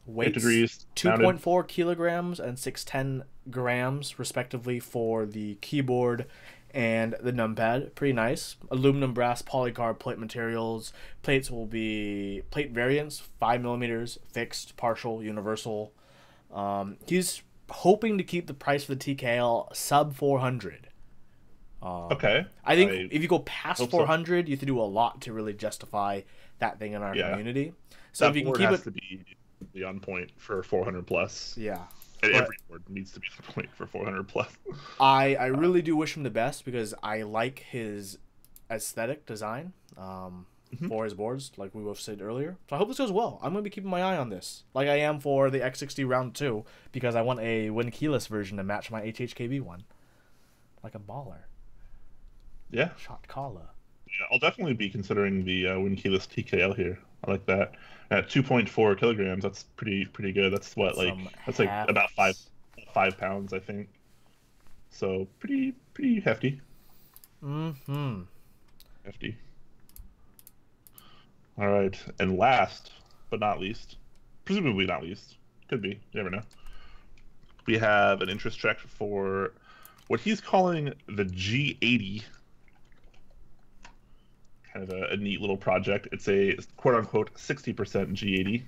Weights, 8 degrees. 2.4 kilograms and 610 grams, respectively, for the keyboard and the numpad. Pretty nice. Aluminum, brass, polycarb plate materials. Plates will be plate variants, 5 millimeters, fixed, partial, universal. He's hoping to keep the price for the TKL sub 400. Okay. I think if you go past 400, you have to do a lot to really justify that thing in our community. So that if you can board keep has it to be on point for 400 plus. Yeah. And every board needs to be on point for 400 plus. I really do wish him the best because I like his aesthetic design for his boards, like we both said earlier. So I hope this goes well. I'm going to be keeping my eye on this, like I am for the X60 round 2, because I want a win keyless version to match my HHKB one. Like a baller. Yeah. Shot caller. Yeah, I'll definitely be considering the win keyless TKL here. I like that. At 2.4 kilograms, that's pretty good. That's what that's like about 5 pounds, I think. So pretty hefty. Hefty. All right, and last but not least, presumably not least, could be, you never know. We have an interest check for what he's calling the G80. Kind of a neat little project. It's a quote-unquote 60% G80.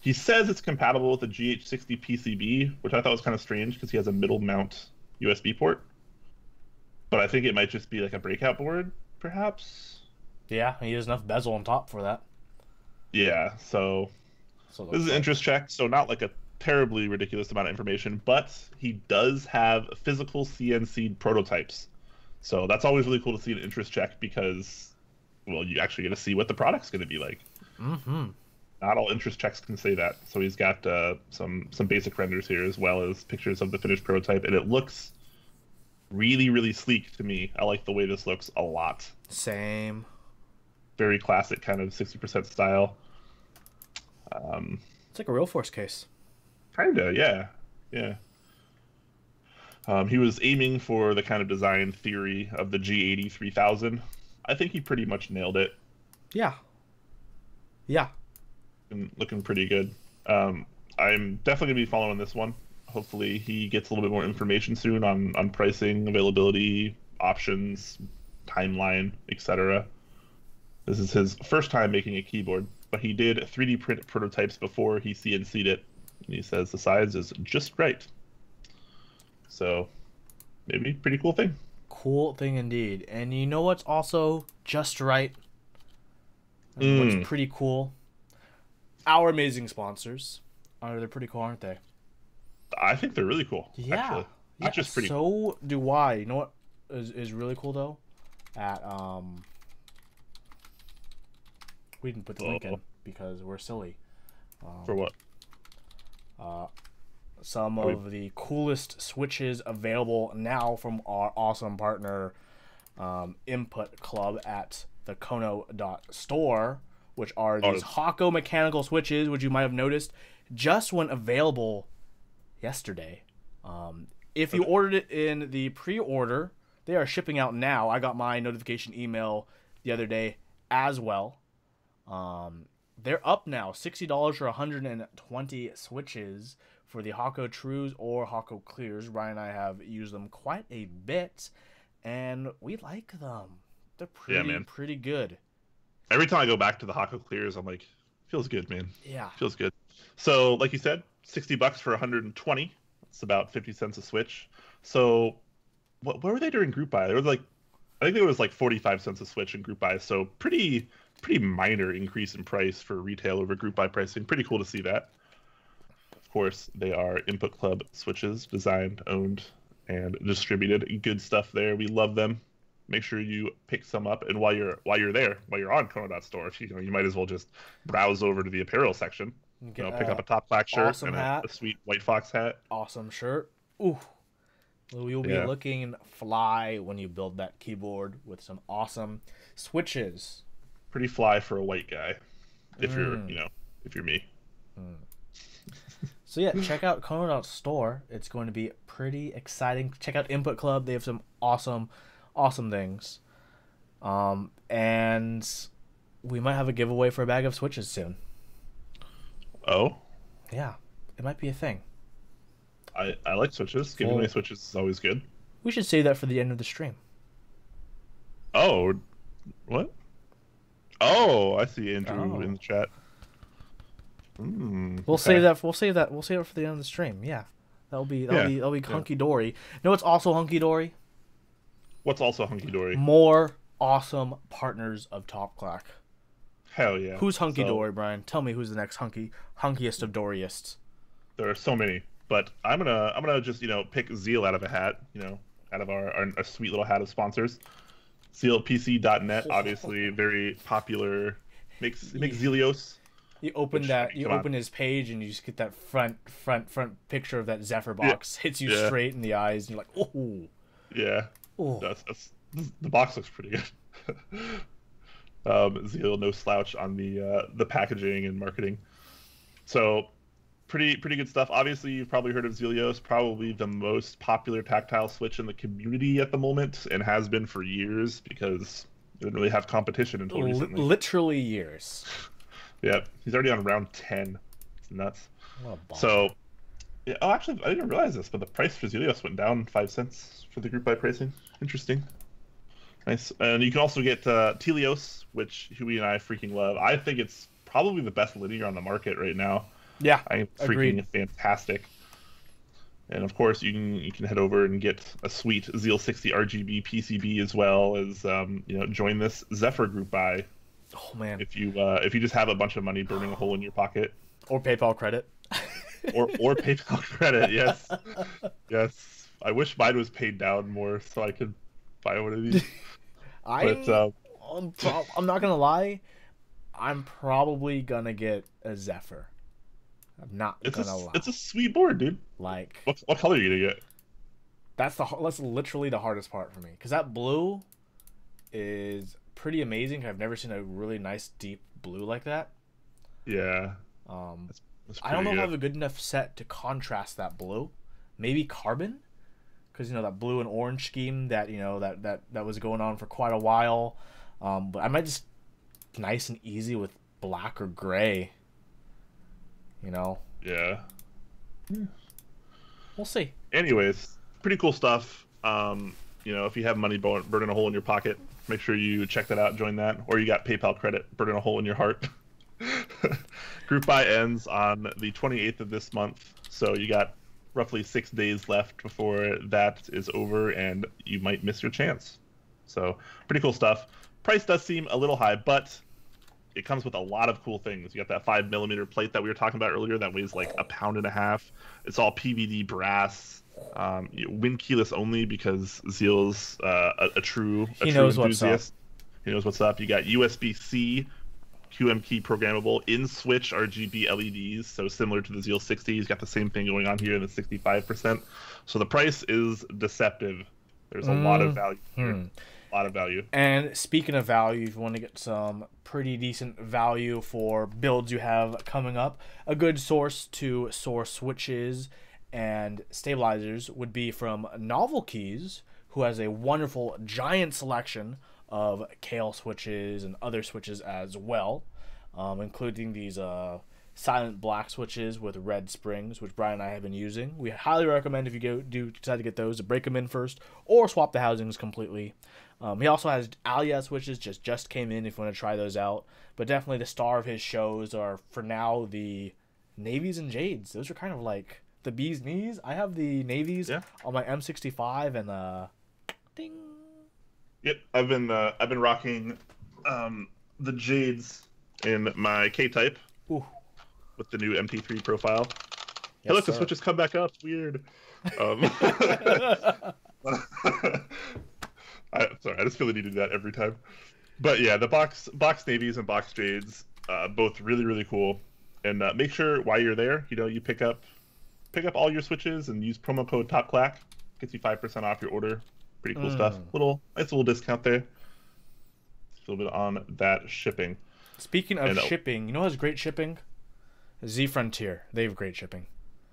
He says it's compatible with the GH60 PCB, which I thought was kind of strange because he has a middle mount USB port. But I think it might just be like a breakout board, perhaps. Yeah, he has enough bezel on top for that. Yeah, so this is an interest check, so not like a terribly ridiculous amount of information, but he does have physical CNC prototypes. So that's always really cool to see an interest check because, well, you actually get to see what the product's going to be like. Not all interest checks can say that. So he's got some basic renders here as well as pictures of the finished prototype, and it looks really, really sleek to me. I like the way this looks a lot. Same. Very classic kind of 60% style. It's like a Real Force case. Kinda, yeah. He was aiming for the kind of design theory of the G80 3000. I think he pretty much nailed it. Yeah. Looking pretty good. I'm definitely going to be following this one. Hopefully he gets a little bit more information soon on pricing, availability, options, timeline, etc. This is his first time making a keyboard, but he did 3D print prototypes before he CNC'd it. And he says the size is just right. So maybe pretty cool thing. Cool thing indeed. And you know what's also just right? And what's pretty cool? Our amazing sponsors. They're pretty cool, aren't they? I think they're really cool. Yeah. Actually. Not just pretty. So do I. You know what is really cool though? At we didn't put the link in because we're silly. For what? Some of the coolest switches available now from our awesome partner Input Club at the kono.store, which are these Hako mechanical switches, which you might have noticed just went available yesterday. If you ordered it in the pre-order, they are shipping out now. I got my notification email the other day as well. They're up now, $60 for 120 switches for the Hako Trues or Hako Clears. Ryan and I have used them quite a bit, and we like them. They're pretty good. Every time I go back to the Hako Clears, I'm like, feels good, man. Yeah. Feels good. So, like you said, $60 for 120. It's about 50 cents a switch. So, what were they during group buy? There was like, I think it was like 45 cents a switch in group buy. So, pretty minor increase in price for retail over group buy pricing. Pretty cool to see that. Of course, they are Input Club switches, designed, owned, and distributed. Good stuff there. We love them. Make sure you pick some up, and while you're there, while you're on kono.store, you might as well just browse over to the apparel section. Pick up a top Clack shirt awesome and hat. a sweet White Fox hat. Awesome shirt. Ooh, you'll be looking fly when you build that keyboard with some awesome switches. Pretty fly for a white guy, if you're if you're me. So yeah, check out kono.store. It's going to be pretty exciting. Check out Input Club. They have some awesome things. And we might have a giveaway for a bag of switches soon. Oh? Yeah, it might be a thing. I like switches. Giving away switches is always good. We should save that for the end of the stream. Oh, what? Oh, I see Andrew in the chat. We'll save that. We'll save it for the end of the stream. Yeah, that'll be hunky dory. You know what's also hunky dory? What's also hunky dory? More awesome partners of Top Clack. Hell yeah. Who's hunky dory, Brian? Tell me who's the next hunkiest of doryists. There are so many, but I'm gonna just pick Zeal out of a hat. Out of our sweet little hat of sponsors. ZealPC.net, obviously very popular. Makes Zelios. You open open his page and you just get that front picture of that Zephyr box. Hits you straight in the eyes and you're like, oh. Yeah. Oh. The box looks pretty good. Zeal, no slouch on the packaging and marketing. So pretty good stuff. Obviously, you've probably heard of Zelios, probably the most popular tactile switch in the community at the moment, and has been for years because they didn't really have competition until recently. Literally years. Yeah, he's already on round 10. It's nuts. So, yeah. Oh, actually, I didn't realize this, but the price for Zelios went down 5 cents for the group buy pricing. Interesting. Nice. And you can also get Telios, which Huey and I freaking love. I think it's probably the best linear on the market right now. Yeah, I am freaking fantastic. And of course, you can head over and get a sweet Zeal 60 RGB PCB as well as join this Zephyr group buy. Oh man! If you just have a bunch of money burning a hole in your pocket, or PayPal credit, or PayPal credit, yes. I wish mine was paid down more so I could buy one of these. I'm not gonna lie, I'm probably gonna get a Zephyr. I'm not gonna lie. It's a sweet board, dude. Like, what color are you gonna get? That's literally the hardest part for me, because that blue is pretty amazing. I've never seen a really nice deep blue like that. Yeah. That's I don't know if I have a good enough set to contrast that blue. Maybe carbon, because that blue and orange scheme that that was going on for quite a while. But I might just nice and easy with black or gray. Yeah. We'll see. Anyways, pretty cool stuff. If you have money burning a hole in your pocket, make sure you check that out, join that. Or you got PayPal credit burning a hole in your heart. Group buy ends on the 28th of this month. So you got roughly 6 days left before that is over, and you might miss your chance. So pretty cool stuff. Price does seem a little high, but it comes with a lot of cool things. You got that 5mm plate that we were talking about earlier that weighs like 1.5 pounds. It's all PVD brass. Wind keyless only because Zeal's a true enthusiast. He knows what's up. You got USB-C, QM key programmable, in-switch RGB LEDs, so similar to the Zeal 60. He's got the same thing going on here in the 65%. So the price is deceptive. There's a lot of value here. A lot of value. And speaking of value, if you want to get some pretty decent value for builds you have coming up, a good source to source switches and stabilizers would be from Novelkeys, who has a wonderful giant selection of Kale switches and other switches as well, including these silent black switches with red springs, which Brian and I have been using. We highly recommend if you decide to get those to break them in first or swap the housings completely. He also has Alia switches, just came in if you want to try those out. But definitely the star of his shows are, for now, the navies and jades. Those are kind of like the bee's knees. I have the navies on my M65 and ding. Yep, I've been rocking the jades in my K-type with the new MT3 profile. Hey, look, the switches come back up. Weird. Sorry, I just feel the need to do that every time. But yeah, the box navies and box jades, both really, really cool. And make sure while you're there, you pick up all your switches and use promo code TOPCLACK. Gets you 5% off your order. Pretty cool stuff. Nice little discount there. A little bit on that shipping. Speaking of shipping, you know who has great shipping? XZ Frontier. They have great shipping.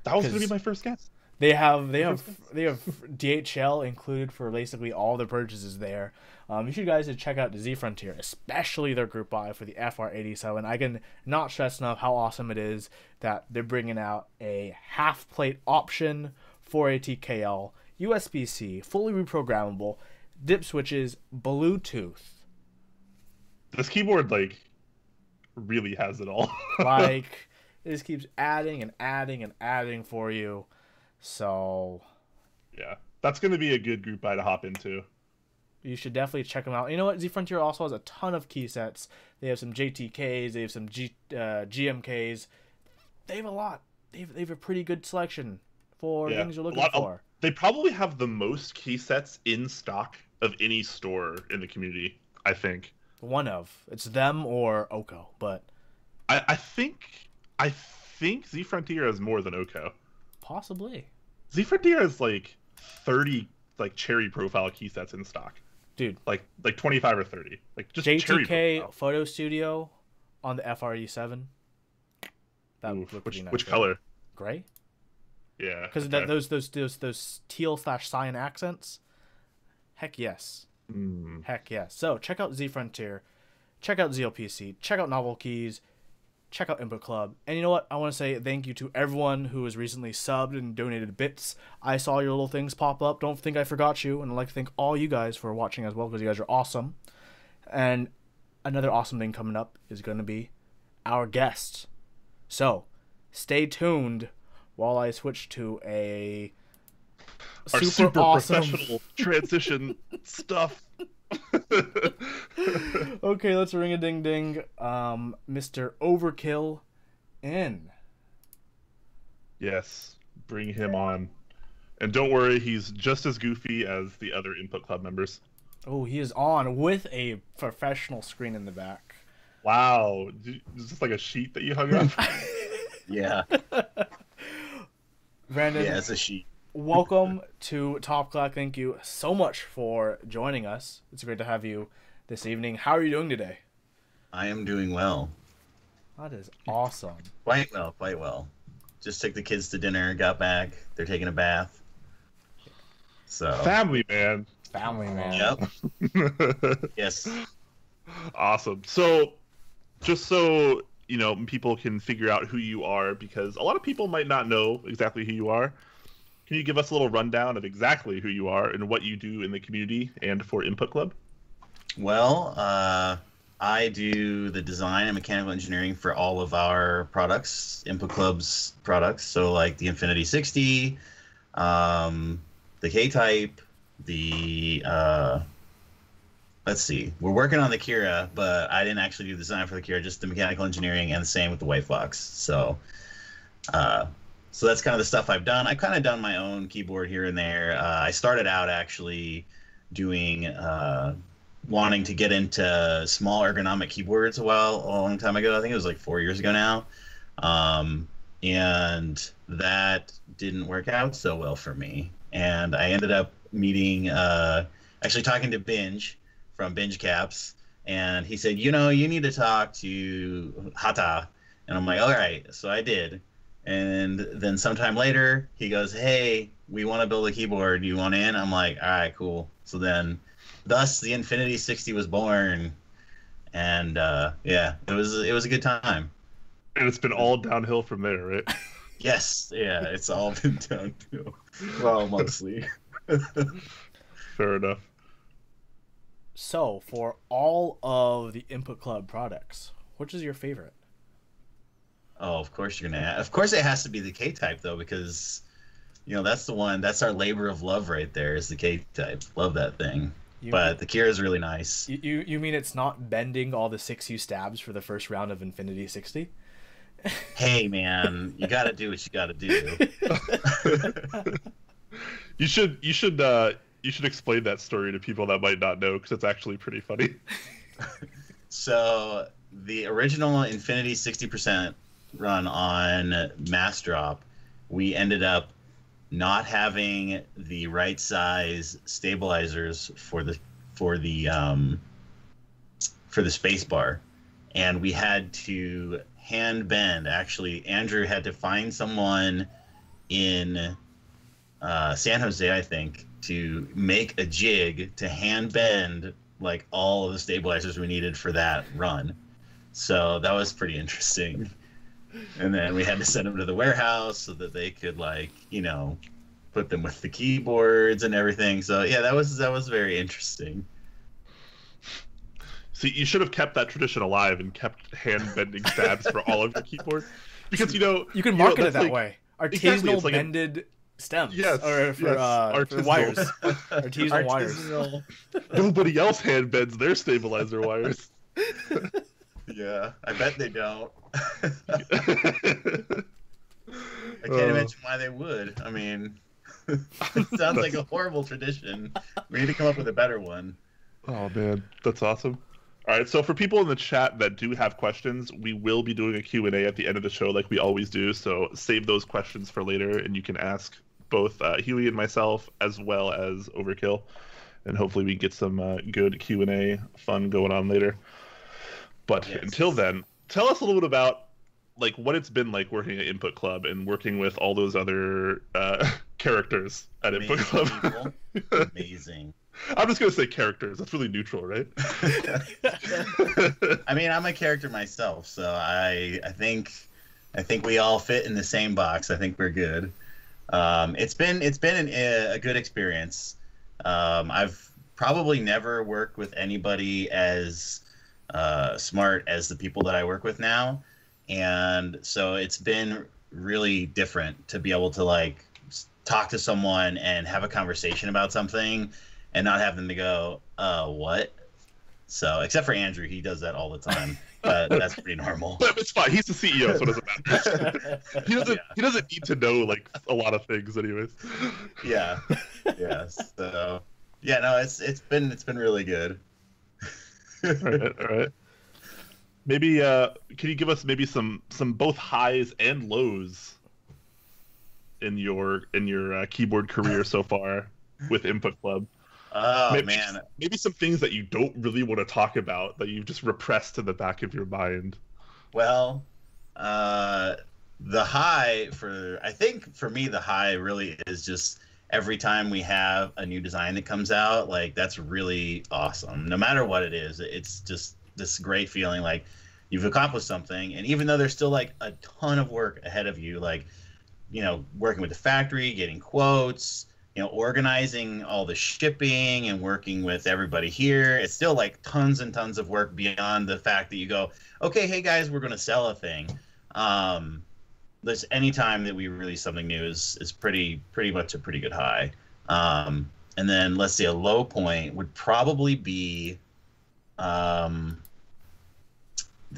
That was going to be my first guess. They have DHL included for basically all the purchases there. You should guys check out the XZ Frontier, especially their group buy for the FR87. I can not stress enough how awesome it is that they're bringing out a half plate option for a TKL, USB-C, fully reprogrammable, dip switches, Bluetooth. This keyboard really has it all. It just keeps adding and adding and adding for you. So yeah, that's going to be a good group buy to hop into. You should definitely check them out. You know what? XZ Frontier also has a ton of key sets. They have some JTKs. They have some GMKs. They have a lot. They have a pretty good selection for things you're looking for. They probably have the most key sets in stock of any store in the community, I think. It's them or Oko, but I think XZ Frontier has more than Oko. Possibly. XZ Frontier has 30 cherry profile key sets in stock. Dude. Like 25 or 30. Just JTK Photo Studio on the FRE7. Which color? Gray? Yeah. Because those teal/cyan accents. Heck yes. Heck yes. So check out XZ Frontier, check out ZLPC, check out Novelkeys, check out Input Club. And you know what? I want to say thank you to everyone who has recently subbed and donated bits. I saw your little things pop up. Don't think I forgot you. And I'd like to thank all you guys for watching as well, because you guys are awesome. And another awesome thing coming up is going to be our guest. So stay tuned while I switch to our super awesome professional transition stuff. Okay, let's ring a ding ding. Mr. Overkill in. Yes, bring him on. And don't worry, he's just as goofy as the other Input Club members. Oh, he is on with a professional screen in the back. Wow. Is this like a sheet that you hung up? Yeah. Brandon. Yeah, it's a sheet. Welcome to Top Clack. Thank you so much for joining us. It's great to have you this evening. How are you doing today? I am doing well. That is awesome. Quite well. Just took the kids to dinner, got back. They're taking a bath. So Family man. Yep. Yes. Awesome. So, just so people can figure out who you are, because a lot of people might not know exactly who you are. Can you give us a little rundown of exactly who you are and what you do in the community and for Input Club? Well, I do the design and mechanical engineering for all of our products, Input Club's products. So like the Infinity 60, The K-type, the let's see, we're working on the Kira, but I didn't actually do the design for the Kira, just the mechanical engineering, and the same with the White Fox. So so that's kind of the stuff I've done. I've kind of done my own keyboard here and there. I started out actually doing wanting to get into small ergonomic keyboards a long time ago. I think it was like 4 years ago now. And that didn't work out so well for me. And I ended up meeting, actually talking to Binge from Binge Caps. And he said, you know, you need to talk to Hata. And I'm like, all right. So I did. And then sometime later, he goes, hey, we want to build a keyboard. You want in? I'm like, all right, cool. So then, thus, the Infinity 60 was born. And yeah, it was a good time. And it's been all downhill from there, right? Yes, yeah, it's all been downhill. Well, mostly. Fair enough. So, for all of the Input Club products, which is your favorite? Oh, of course you're gonna. Of course, it has to be the K-type though, because you know that's the one. That's our labor of love right there. Is the K-type? Love that thing. But the Kira is really nice. You mean it's not bending all the 6U stabs for the first round of Infinity 60? Hey man, you gotta do what you gotta do. You should explain that story to people that might not know, because it's actually pretty funny. So the original Infinity 60% run on Mass Drop, we ended up not having the right size stabilizers for the space bar, and we had to hand bend. Actually, Andrew had to find someone in San Jose, I think, to make a jig to hand bend like all of the stabilizers we needed for that run. So that was pretty interesting. And then we had to send them to the warehouse so that they could, like, you know, put them with the keyboards and everything. So yeah, that was very interesting. See, you should have kept that tradition alive and kept hand bending stabs for all of your keyboards, because you can market it that way. Artisanal exactly, like bended stems. Yes, or for wires. Artisanal wires. Nobody else hand bends their stabilizer wires. Yeah, I bet they don't. I can't imagine why they would. I mean, it sounds like a horrible tradition. We need to come up with a better one. Oh man, that's awesome. All right, so for people in the chat that do have questions, we will be doing a Q&A at the end of the show like we always do, so save those questions for later, and you can ask both Huey and myself as well as Overkill, and hopefully we get some good Q&A fun going on later. But yes. Until then, tell us a little bit about like what it's been like working at Input Club and working with all those other characters at Input Club. Amazing. I'm just gonna say characters. That's really neutral, right? I mean, I'm a character myself, so I think we all fit in the same box. I think we're good. It's been a good experience. I've probably never worked with anybody as smart as the people that I work with now, and so it's been really different to be able to like talk to someone and have a conversation about something and not have them to go, what? So, except for Andrew, he does that all the time, but that's pretty normal. But it's fine. He's the CEO, so it doesn't matter. He doesn't need to know like a lot of things, anyways. Yeah. Yeah. So, yeah, no, it's been really good. All right. Maybe can you give us maybe some both highs and lows in your keyboard career so far with Input Club? Oh, man. Maybe some things that you don't really want to talk about that you've just repressed in the back of your mind. Well, the high I think for me, the high really is just every time we have a new design that comes out, like that's really awesome. No matter what it is, it's just this great feeling like you've accomplished something. And even though there's still like a ton of work ahead of you, like, you know, working with the factory, getting quotes, you know, organizing all the shipping and working with everybody here, it's still like tons and tons of work beyond the fact that you go, okay, hey guys, we're going to sell a thing. there's any time that we release something new is pretty much a pretty good high. And then let's see, a low point would probably be the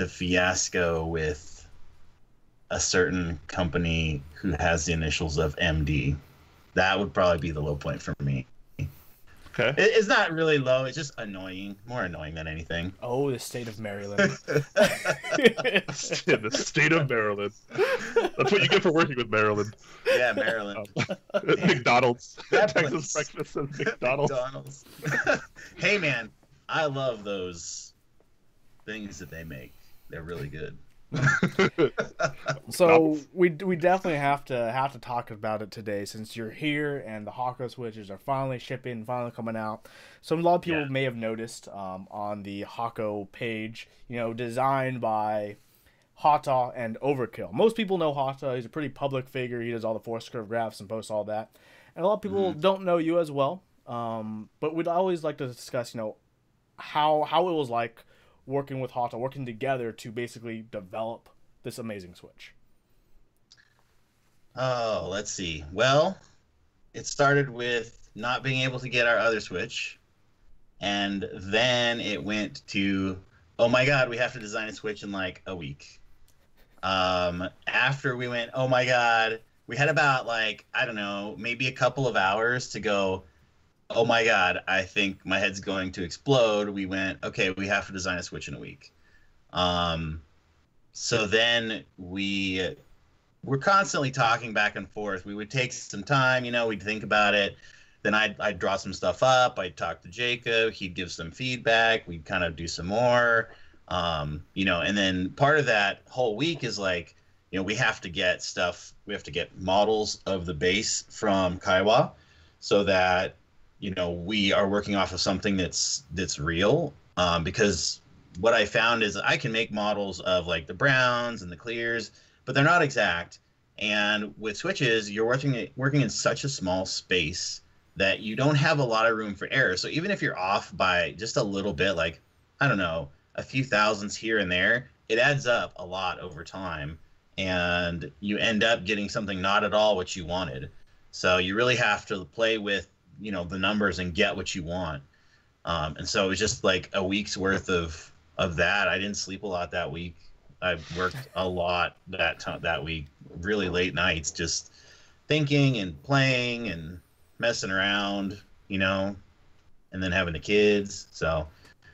fiasco with a certain company who has the initials of MD. That would probably be the low point for me. Okay. It's not really low. It's just annoying. More annoying than anything. Oh, the state of Maryland. The state of Maryland. That's what you get for working with Maryland. Yeah, Maryland. McDonald's. That Texas place. breakfast and McDonald's. McDonald's. Hey, man. I love those things that they make. They're really good. So we definitely have to talk about it today, since you're here and the Hako Switches are finally shipping, finally coming out. So a lot of people may have noticed on the Hako page, designed by Hata and Overkill. Most people know Hata. He's a pretty public figure. He does all the force curve graphs and posts all that. And a lot of people don't know you as well. But we'd always like to discuss, how it was like working with Hata, working together to basically develop this amazing Switch. Oh, let's see. Well, it started with not being able to get our other Switch. And then it went to, oh my God, we have to design a Switch in like a week. After we went, oh my God, we had about like, I don't know, maybe a couple of hours to go, oh my God, I think my head's going to explode. We went, okay, we have to design a Switch in a week. So then we're constantly talking back and forth. We would take some time, we'd think about it. Then I'd draw some stuff up. I'd talk to Jacob. He'd give some feedback. We'd kind of do some more, and then part of that whole week is like, we have to get stuff. We have to get models of the base from Kaiwa so that, we are working off of something that's real, because what I found is I can make models of like the browns and the clears, but they're not exact. And with Switches, you're working in such a small space that you don't have a lot of room for error. So even if you're off by just a little bit, like, I don't know, a few thousandths here and there, it adds up a lot over time. And you end up getting something not at all what you wanted. So you really have to play with the numbers and get what you want. And so it was just like a week's worth of that. I didn't sleep a lot that week. I worked a lot that week, really late nights, just thinking and playing and messing around, and then having the kids. So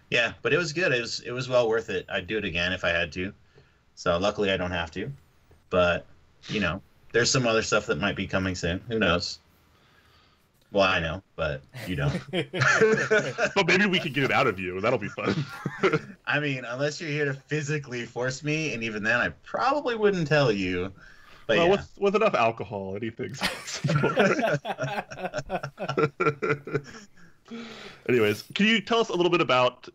yeah, but it was good. It was well worth it. I'd do it again if I had to. So luckily I don't have to, but there's some other stuff that might be coming soon. Who knows? Well, I know, but you don't. But maybe we could get it out of you. That'll be fun. I mean, unless you're here to physically force me, and even then, I probably wouldn't tell you. But well, yeah. with enough alcohol, anything's possible. Anyways, can you tell us a little bit about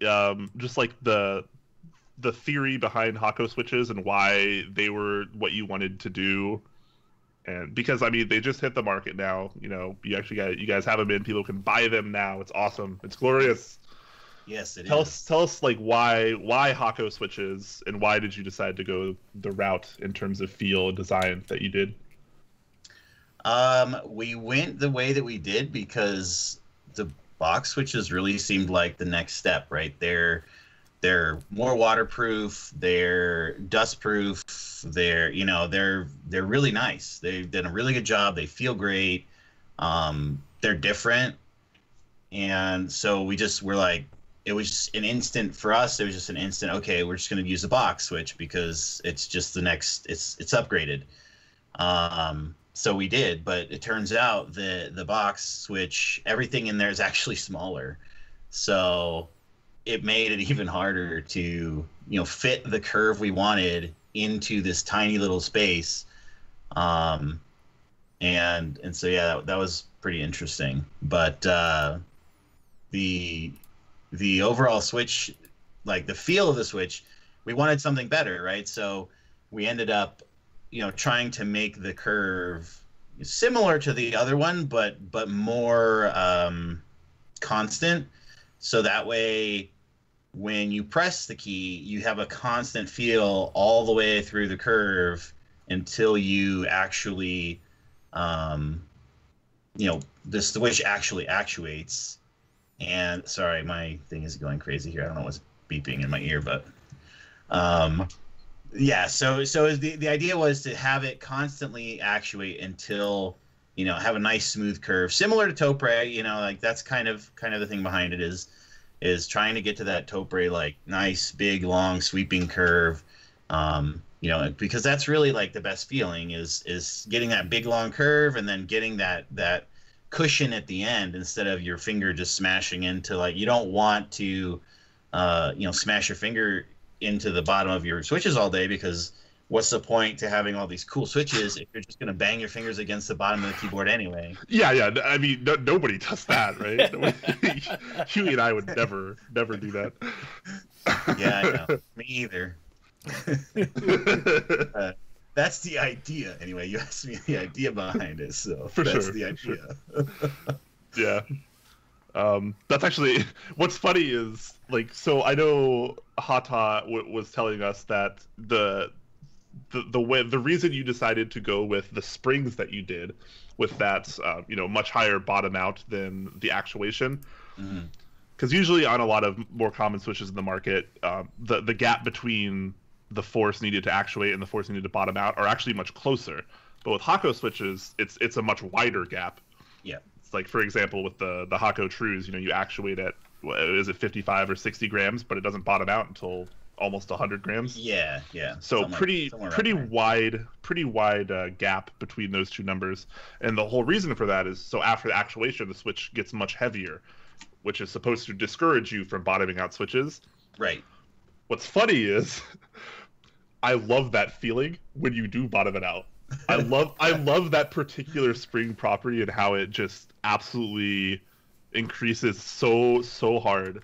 just like the theory behind Hako Switches and why they were what you wanted to do? And because they just hit the market now. You guys have them in. People can buy them now. It's awesome. It's glorious. Yes, it is. Tell us like why Hako Switches, and why did you decide to go the route in terms of feel and design that you did? We went the way that we did because the box switches really seemed like the next step, right? They're more waterproof, they're dustproof, they're really nice. They've done a really good job. They feel great. They're different. And so we're like, it was just an instant for us. It was just an instant, okay, we're just going to use the box switch because it's just the next, it's upgraded. So we did, but it turns out the box switch, everything in there is actually smaller. So it made it even harder to, fit the curve we wanted into this tiny little space. And so, yeah, that was pretty interesting. But the overall Switch, like the feel of the Switch, we wanted something better, right? So we ended up, trying to make the curve similar to the other one, but more constant. So that way, when you press the key, you have a constant feel all the way through the curve, until you actually, the switch actually actuates. And sorry, my thing is going crazy here. I don't know what's beeping in my ear, but yeah. So the idea was to have it constantly actuate until have a nice smooth curve, similar to Topre. Like that's kind of the thing behind it is trying to get to that Topre like nice big long sweeping curve. Because that's really like the best feeling is getting that big long curve and then getting that cushion at the end instead of your finger just smashing into, like, you don't want to smash your finger into the bottom of your switches all day, because what's the point to having all these cool switches if you're just going to bang your fingers against the bottom of the keyboard anyway? Yeah. I mean, nobody does that, right? Huey and I would never do that. Yeah, I know. Me either. That's the idea, anyway. You asked me the idea behind it, so that's the idea. Yeah. That's actually what's funny is, like, so I know Hata was telling us that the reason you decided to go with the springs that you did with that much higher bottom out than the actuation, because usually on a lot of more common switches in the market, the gap between the force needed to actuate and the force needed to bottom out are actually much closer. But with Hako switches, it's a much wider gap. Yeah. It's like, for example, with the Hako Trues, you actuate at, is it 55 or 60 grams, but it doesn't bottom out until almost 100 grams. Yeah. So pretty wide gap between those two numbers. And the whole reason for that is so after the actuation, the switch gets much heavier, which is supposed to discourage you from bottoming out switches. Right. What's funny is I love that feeling when you do bottom it out. I love that particular spring property and how it just absolutely increases so hard.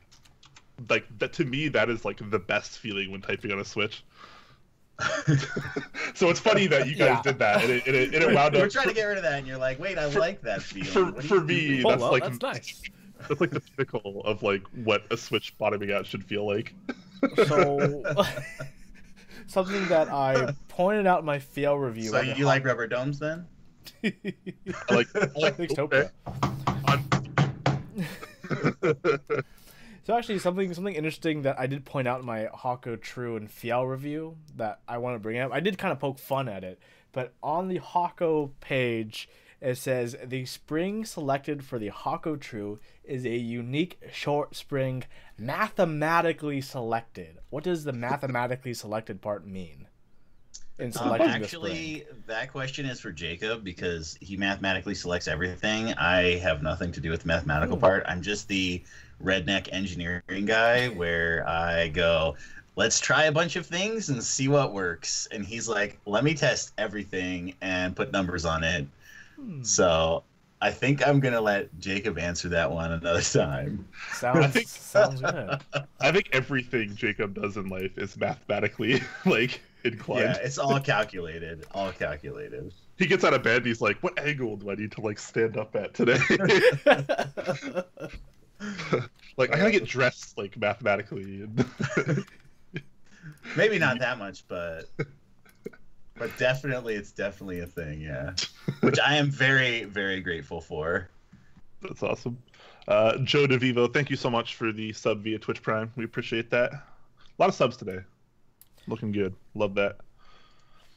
Like, that, to me, that is like the best feeling when typing on a switch. So it's funny that you guys did that, and it wound up. We're trying to get rid of that, and you're like, wait, I like that feeling. For me, that's nice. That's like the pinnacle of like what a switch bottoming out should feel like. So, something that I pointed out in my fail review. So you like rubber domes then? I like Topia. So actually, something interesting that I did point out in my Hako True and Fiel review that I want to bring up. I did kind of poke fun at it, but on the Hako page, it says the spring selected for the Hako True is a unique short spring mathematically selected. What does the mathematically selected part mean in selecting the spring? Actually, that question is for Jacob, because he mathematically selects everything. I have nothing to do with the mathematical part. I'm just the redneck engineering guy where I go, let's try a bunch of things and see what works. And he's like, let me test everything and put numbers on it. So I think I'm going to let Jacob answer that one another time. Sounds good. I think everything Jacob does in life is mathematically like inclined. Yeah, it's all calculated. He gets out of bed and he's like, what angle do I need to like stand up at today? Like, I gotta get dressed like mathematically. Maybe not that much, but definitely, it's definitely a thing, yeah. Which I am very, very grateful for. That's awesome. Joe DeVivo, thank you so much for the sub via Twitch Prime. We appreciate that. A lot of subs today. Looking good. Love that.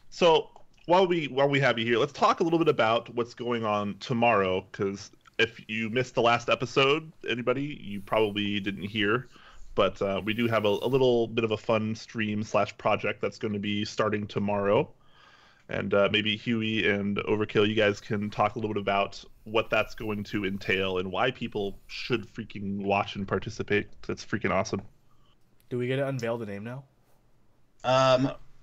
So while we have you here, let's talk a little bit about what's going on tomorrow, because if you missed the last episode, anybody, you probably didn't hear. But we do have a little bit of a fun stream / project that's going to be starting tomorrow. And maybe Huey and Overkill, you guys can talk a little bit about what that's going to entail and why people should freaking watch and participate. That's freaking awesome. Do we get to unveil the name now?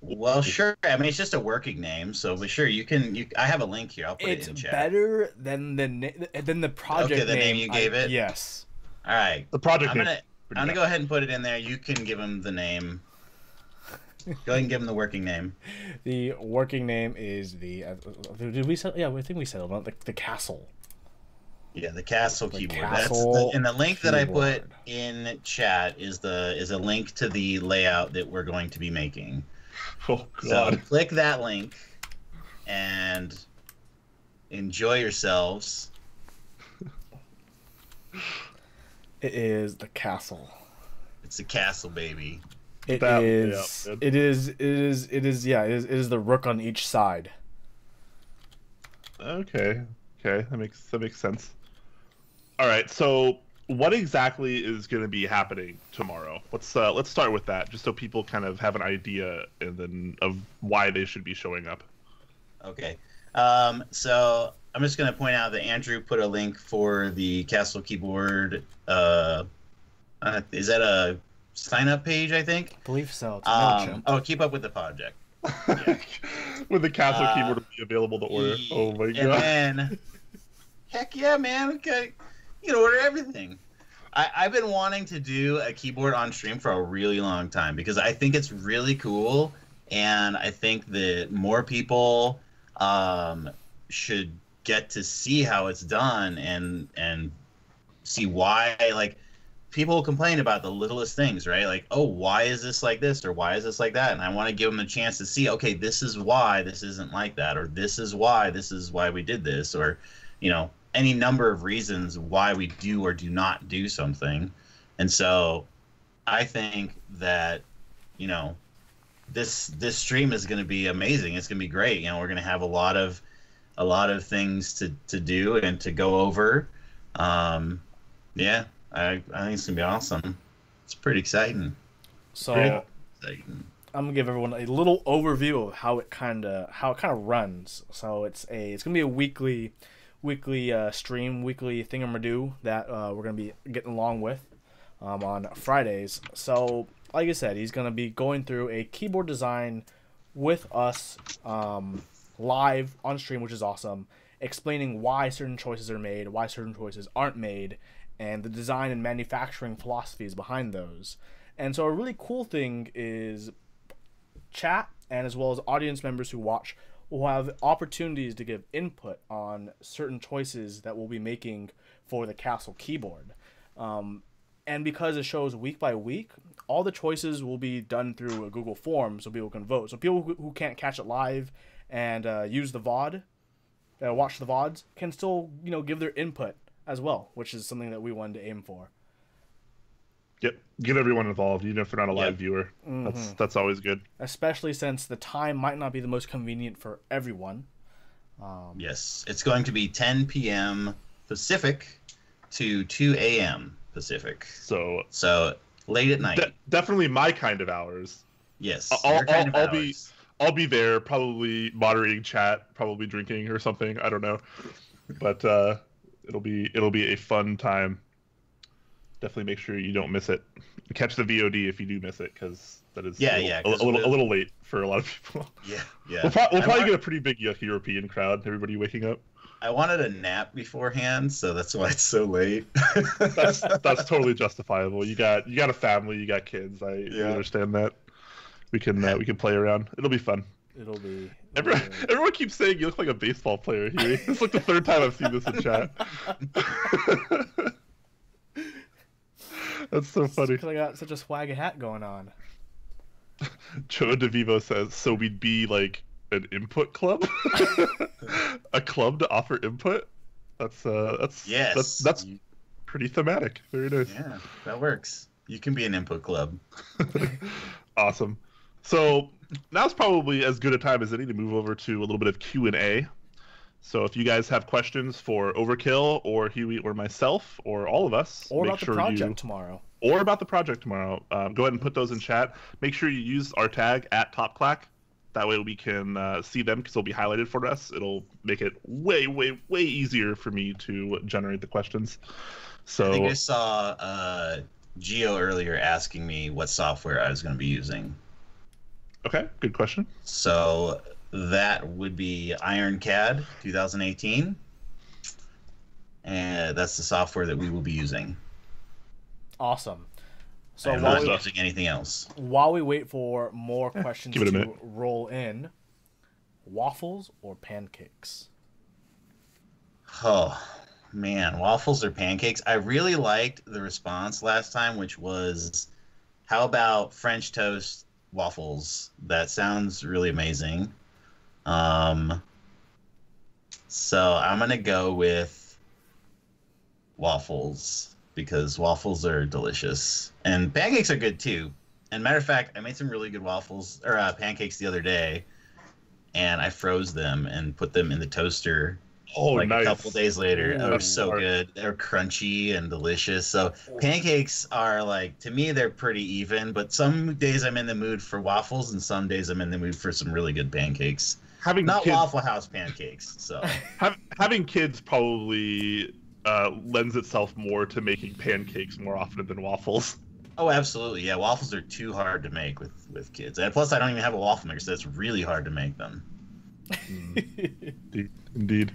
Well, sure. I mean, it's just a working name, so sure, you can. I have a link here. I'll put it in chat. It's better than the project name. Okay, the name you gave it? Yes. All right. The project name. I'm going to go ahead and put it in there. You can give him the name. Go ahead and give him the working name. The working name is the... did we settle? Yeah, I think we settled on the castle. Yeah, the castle keyboard. Castle and the link keyboard that I put in chat is a link to the layout that we're going to be making. Oh, God. So click that link, and enjoy yourselves. It is the castle. It's a castle, baby. It is the rook on each side. Okay, that makes sense. All right, so what exactly is going to be happening tomorrow? Let's start with that, just so people kind of have an idea, and then of why they should be showing up. Okay, so I'm just going to point out that Andrew put a link for the Castle keyboard. Is that a sign-up page? I think. I believe so. It's MailChimp. Keep up with the project. Yeah. With the Castle keyboard will be available to order. Oh my god! And then, heck yeah, man! Okay, you can order everything. I've been wanting to do a keyboard on stream for a really long time because I think it's really cool, and I think that more people should get to see how it's done and see why. Like, people complain about the littlest things, right? Like, oh, why is this like this, or why is this like that? And I want to give them a chance to see, okay, this is why this isn't like that, or this is why we did this, or, you know, any number of reasons why we do or do not do something. And so I think that, you know, this stream is going to be amazing. It's going to be great. You know, we're going to have a lot of things to do and to go over. Yeah, I think it's going to be awesome. It's pretty exciting. So I'm gonna give everyone a little overview of how it kind of runs. So it's gonna be a weekly stream, weekly thingamadoo that we're gonna be getting along with on Fridays. So like I said, he's gonna be going through a keyboard design with us live on stream, which is awesome, explaining why certain choices are made, why certain choices aren't made, and the design and manufacturing philosophies behind those. And so a really cool thing is chat, and as well as audience members who watch, will have opportunities to give input on certain choices that we'll be making for the Castle keyboard. And because it shows week by week, all the choices will be done through a Google form so people can vote. So people who can't catch it live and use the VOD, watch the VODs, can still, you know, give their input as well, which is something that we wanted to aim for. Yep, get everyone involved, even if they're not a live viewer. That's always good. Especially since the time might not be the most convenient for everyone. Yes, it's going to be 10 p.m. Pacific to 2 a.m. Pacific. So late at night. Definitely my kind of hours. Yes, I'll be there, probably moderating chat, probably drinking or something. I don't know, but it'll be a fun time. Definitely make sure you don't miss it. Catch the VOD if you do miss it, because that is a little late for a lot of people. Yeah. We'll probably get a pretty big European crowd. Everybody waking up. I wanted a nap beforehand, so that's why it's so late. that's totally justifiable. You got a family, you got kids. I understand that. We can play around. It'll be fun. It'll be. Everyone keeps saying you look like a baseball player, Huey. It's like the third time I've seen this in chat. That's so funny. Because I got such a swag hat going on. Joe DeVivo says, so we'd be like an input club? A club to offer input? That's pretty thematic. Very nice. Yeah, that works. You can be an input club. Awesome. So now's probably as good a time as any to move over to a little bit of Q&A. So if you guys have questions for Overkill or Huey or myself or all of us, or about the project tomorrow, go ahead and put those in chat. Make sure you use our tag @TopClack. That way we can see them because they'll be highlighted for us. It'll make it way, way, way easier for me to generate the questions. So I think I saw Gio earlier asking me what software I was going to be using. Okay, good question. So that would be IronCAD 2018, and that's the software that we will be using. Awesome. So I'm not using anything else. While we wait for more questions to roll in, waffles or pancakes? Oh man, waffles or pancakes? I really liked the response last time, which was, how about French toast waffles? That sounds really amazing. So I'm gonna go with waffles because waffles are delicious and pancakes are good too. And matter of fact, I made some really good waffles or pancakes the other day, and I froze them and put them in the toaster. Oh, Like nice. a couple days later. They were That's so smart. good. They're crunchy and delicious. So pancakes are like, to me, they're pretty even. But some days I'm in the mood for waffles, and some days I'm in the mood for some really good pancakes. Having Not kids, Waffle House pancakes. So having kids probably lends itself more to making pancakes more often than waffles. oh, absolutely, yeah. Waffles are too hard to make with kids, and plus I don't even have a waffle maker, so it's really hard to make them. Indeed.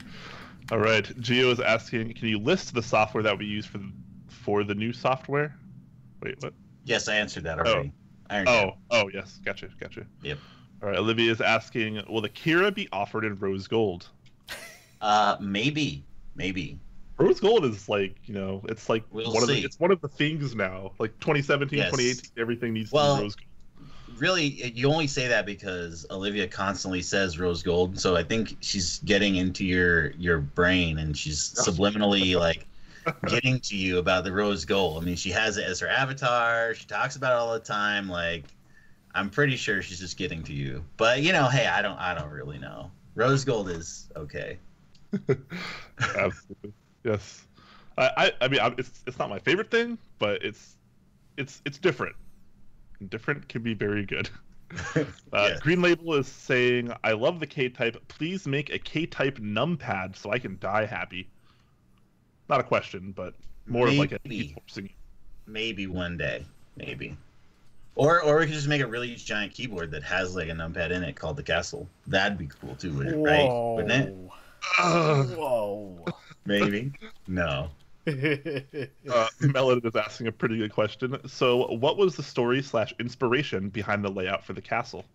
All right. Gio is asking, can you list the software that we use for the new software? Wait, what? Yes, I answered that already. Iron Cap. Oh, yes. Gotcha. Yep. All right. Olivia is asking, will the Kira be offered in rose gold? Maybe. Rose gold is like, it's like We'll one see. it's one of the things now. Like 2017, Yes. 2018, everything needs to Well, be rose gold. Really, you only say that because Olivia constantly says rose gold, so I think she's getting into your brain and she's subliminally like getting to you about the rose gold. I mean, she has it as her avatar. She talks about it all the time. Like, I'm pretty sure she's just getting to you. But hey, I don't really know. Rose gold is okay. Absolutely. Yes. I mean, it's not my favorite thing, but it's different. Different can be very good. Yes. Green Label is saying, I love the K-Type. Please make a K-Type numpad so I can die happy. Not a question, but more of like a Maybe. forcing. Maybe one day, maybe. Or we could just make a really giant keyboard that has like a numpad in it called the castle. That'd be cool too, right? Wouldn't it? Whoa. Maybe. No. Melody is asking a pretty good question. So, what was the story / inspiration behind the layout for the castle?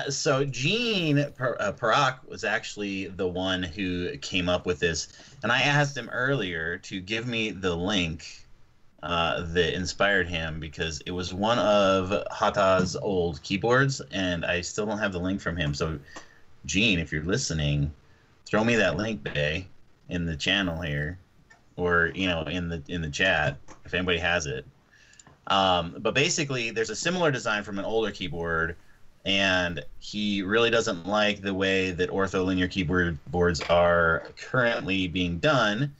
So Gene Parak was actually the one who came up with this, and I asked him earlier to give me the link that inspired him because it was one of Hata's old keyboards, and I still don't have the link from him. So, Gene, if you're listening, throw me that link, Bay, in the channel here, or in the chat if anybody has it. But basically, there's a similar design from an older keyboard, and he really doesn't like the way that ortholinear keyboards are currently being done,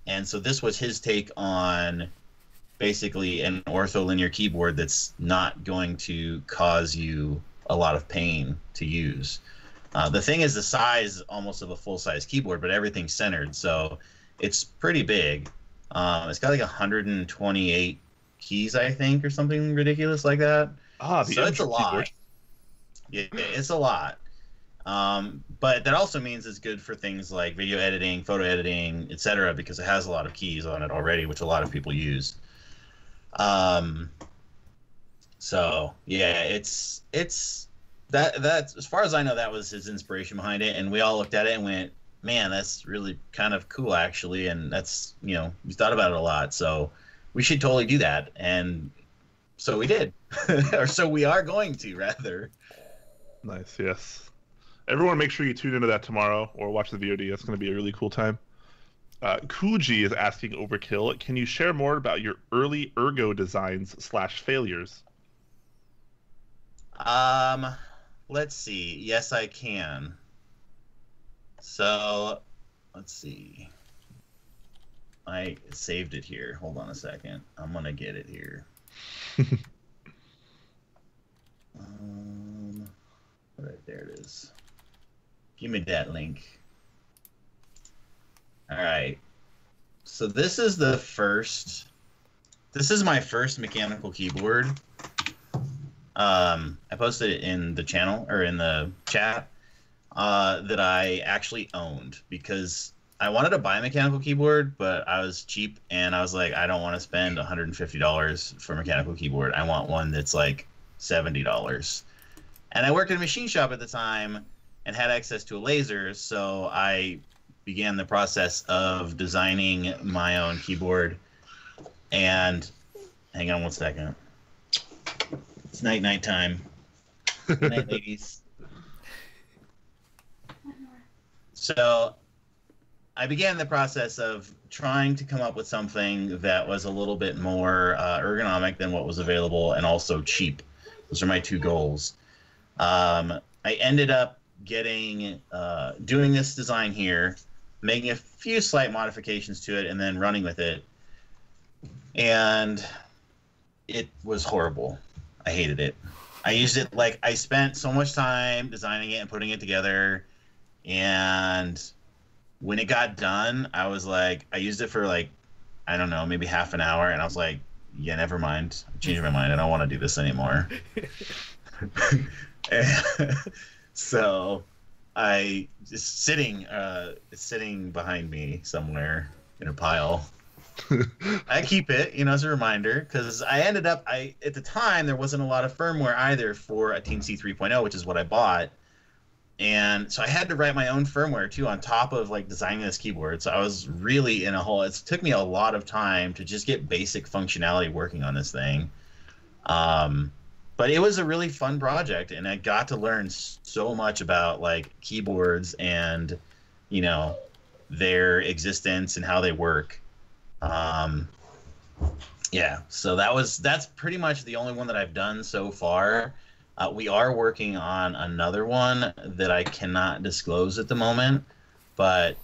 and so this was his take on basically an ortholinear keyboard that's not going to cause you a lot of pain to use. The thing is the size almost of a full-size keyboard, but everything's centered, so it's pretty big. It's got like 128 keys, I think, or something ridiculous like that. So it's a lot. Keyboard. Yeah, it's a lot. But that also means it's good for things like video editing, photo editing, etc., because it has a lot of keys on it already, which a lot of people use. So yeah, it's that's as far as I know, that was his inspiration behind it, and we all looked at it and went, man, that's really kind of cool actually, and that's we thought about it a lot, so we should totally do that, and so we did, or so we are going to rather. Nice, yes. Everyone, make sure you tune into that tomorrow or watch the VOD. That's going to be a really cool time. Kuji is asking Overkill, can you share more about your early Ergo designs / failures? Let's see. Yes, I can. So, let's see. I saved it here. Hold on a second. I'm gonna get it here. Right there it is. Give me that link. All right. So this is my first mechanical keyboard. I posted it in the channel or in the chat that I actually owned because I wanted to buy a mechanical keyboard, but I was cheap and I was like, I don't want to spend $150 for a mechanical keyboard. I want one that's like $70. And I worked in a machine shop at the time and had access to a laser, so I began the process of designing my own keyboard. And hang on one second. It's night time. Good night, ladies. So I began the process of trying to come up with something that was a little bit more ergonomic than what was available, and also cheap. Those are my two goals. I ended up getting doing this design here, making a few slight modifications to it, and then running with it. And it was horrible. I hated it. I used it like I spent so much time designing it and putting it together, and when it got done, I was like, I used it for like, I don't know, maybe half an hour, and I was like, yeah, never mind. I changed my mind. I don't want to do this anymore. So I just sitting behind me somewhere in a pile. I keep it, as a reminder, because I ended up, at the time, there wasn't a lot of firmware either for a Teensy 3.0, which is what I bought. And so I had to write my own firmware too on top of like designing this keyboard. So I was really in a hole. It took me a lot of time to just get basic functionality working on this thing. But it was a really fun project, and I got to learn so much about like keyboards and, their existence and how they work. Yeah, so that's pretty much the only one that I've done so far. We are working on another one that I cannot disclose at the moment, but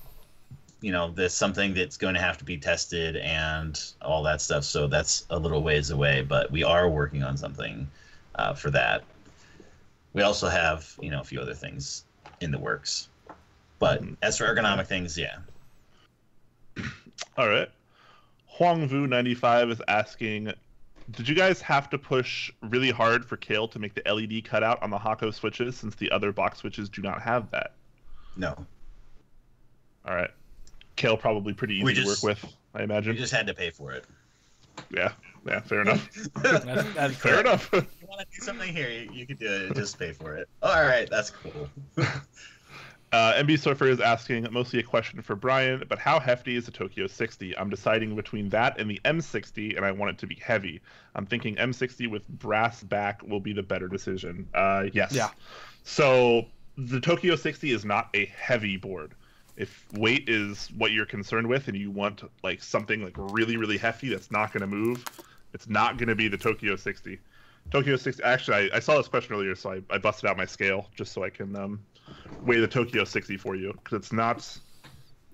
there's something that's going to have to be tested and all that stuff. So that's a little ways away, but we are working on something for that. We also have a few other things in the works, but as for ergonomic things, yeah. All right. Huangvu95 is asking, did you guys have to push really hard for Kale to make the LED cutout on the Hako switches, since the other box switches do not have that? No. All right. Kale probably pretty easy to work with, I imagine. We just had to pay for it. Yeah, fair enough. That's fair enough. If you want to do something here, you could do it. Just pay for it. All right, that's cool. MB Surfer is asking, mostly a question for Brian, but how hefty is the Tokyo 60? I'm deciding between that and the M60, and I want it to be heavy. I'm thinking M60 with brass back will be the better decision. Yes. Yeah. So the Tokyo 60 is not a heavy board. If weight is what you're concerned with, and you want like something like really, really hefty that's not going to move, it's not going to be the Tokyo 60. Tokyo 60. Actually, I saw this question earlier, so I busted out my scale just so I can weigh the Tokyo 60 for you, because it's not.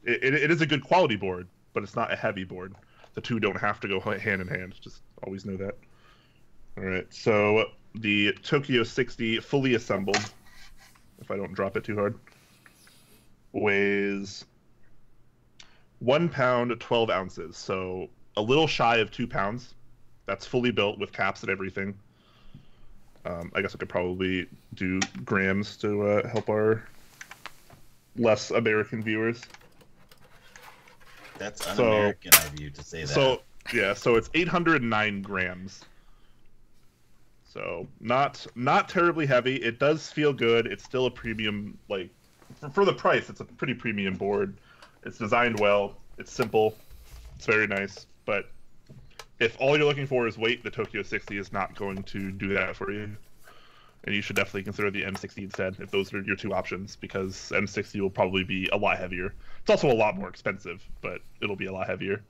It is a good quality board, but it's not a heavy board. The two don't have to go hand in hand. Just always know that. All right, so the Tokyo 60 fully assembled, if I don't drop it too hard, weighs 1 pound 12 ounces, so a little shy of 2 pounds. That's fully built with caps and everything. I guess I could probably do grams to help our less American viewers. That's un-American of you to say that. So it's 809 grams. So not terribly heavy. It does feel good. It's still a premium, like for the price. It's a pretty premium board. It's designed well. It's simple. It's very nice. But if all you're looking for is weight, the Tokyo 60 is not going to do that for you. And you should definitely consider the M60 instead, if those are your two options, because M60 will probably be a lot heavier. It's also a lot more expensive, but it'll be a lot heavier.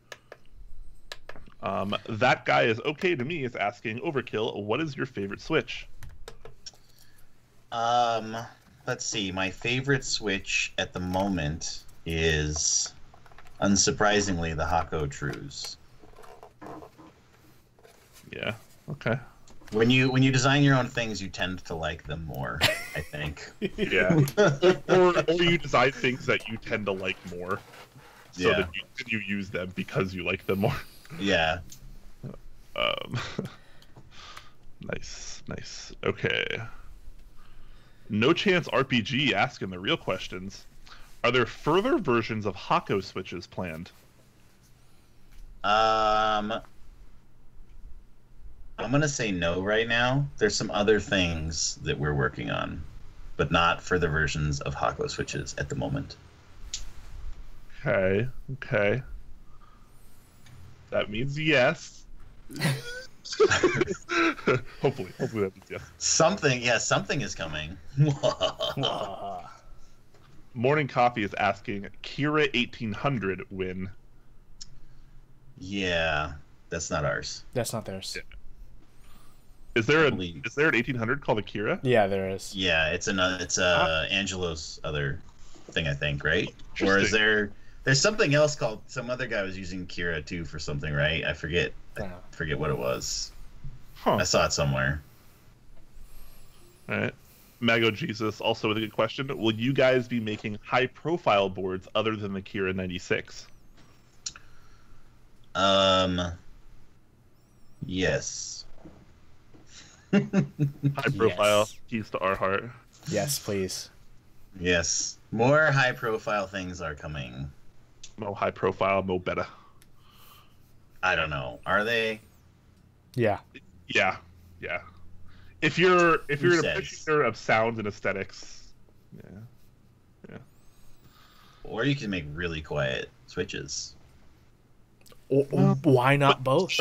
That guy is okay to me is asking, Overkill, what is your favorite Switch? Let's see. My favorite Switch at the moment is, unsurprisingly, the Hako Trues. Yeah, okay. When you design your own things, you tend to like them more, I think. Yeah. or you design things that you tend to like more, so that you use them because you like them more. Yeah. Nice. Okay. No Chance RPG asking the real questions. Are there further versions of Hako Switches planned? I'm going to say no right now. There's some other things that we're working on, but not for the versions of Hako Switches at the moment. Okay. That means yes. Hopefully that means yes. Something is coming. Morning Coffee is asking, Kira 1800 win. Yeah, that's not ours. That's not theirs. Yeah. Is there an 1800 called a Kira? Yeah, there is. Yeah, it's Angelo's other thing, I think, right? Or is there's something else called, some other guy was using Kira too for something, right? I forget what it was. Huh. I saw it somewhere. All right. Mago Jesus also with a good question. Will you guys be making high profile boards other than the Kira 96? Yes. High profile, keys to our heart. Yes, please. Yes. More high profile things are coming. Mo high profile, mo better. I don't know. Are they? Yeah. Yeah. Yeah. If you're an appreciator of sound and aesthetics, yeah. Or you can make really quiet switches. Why not both?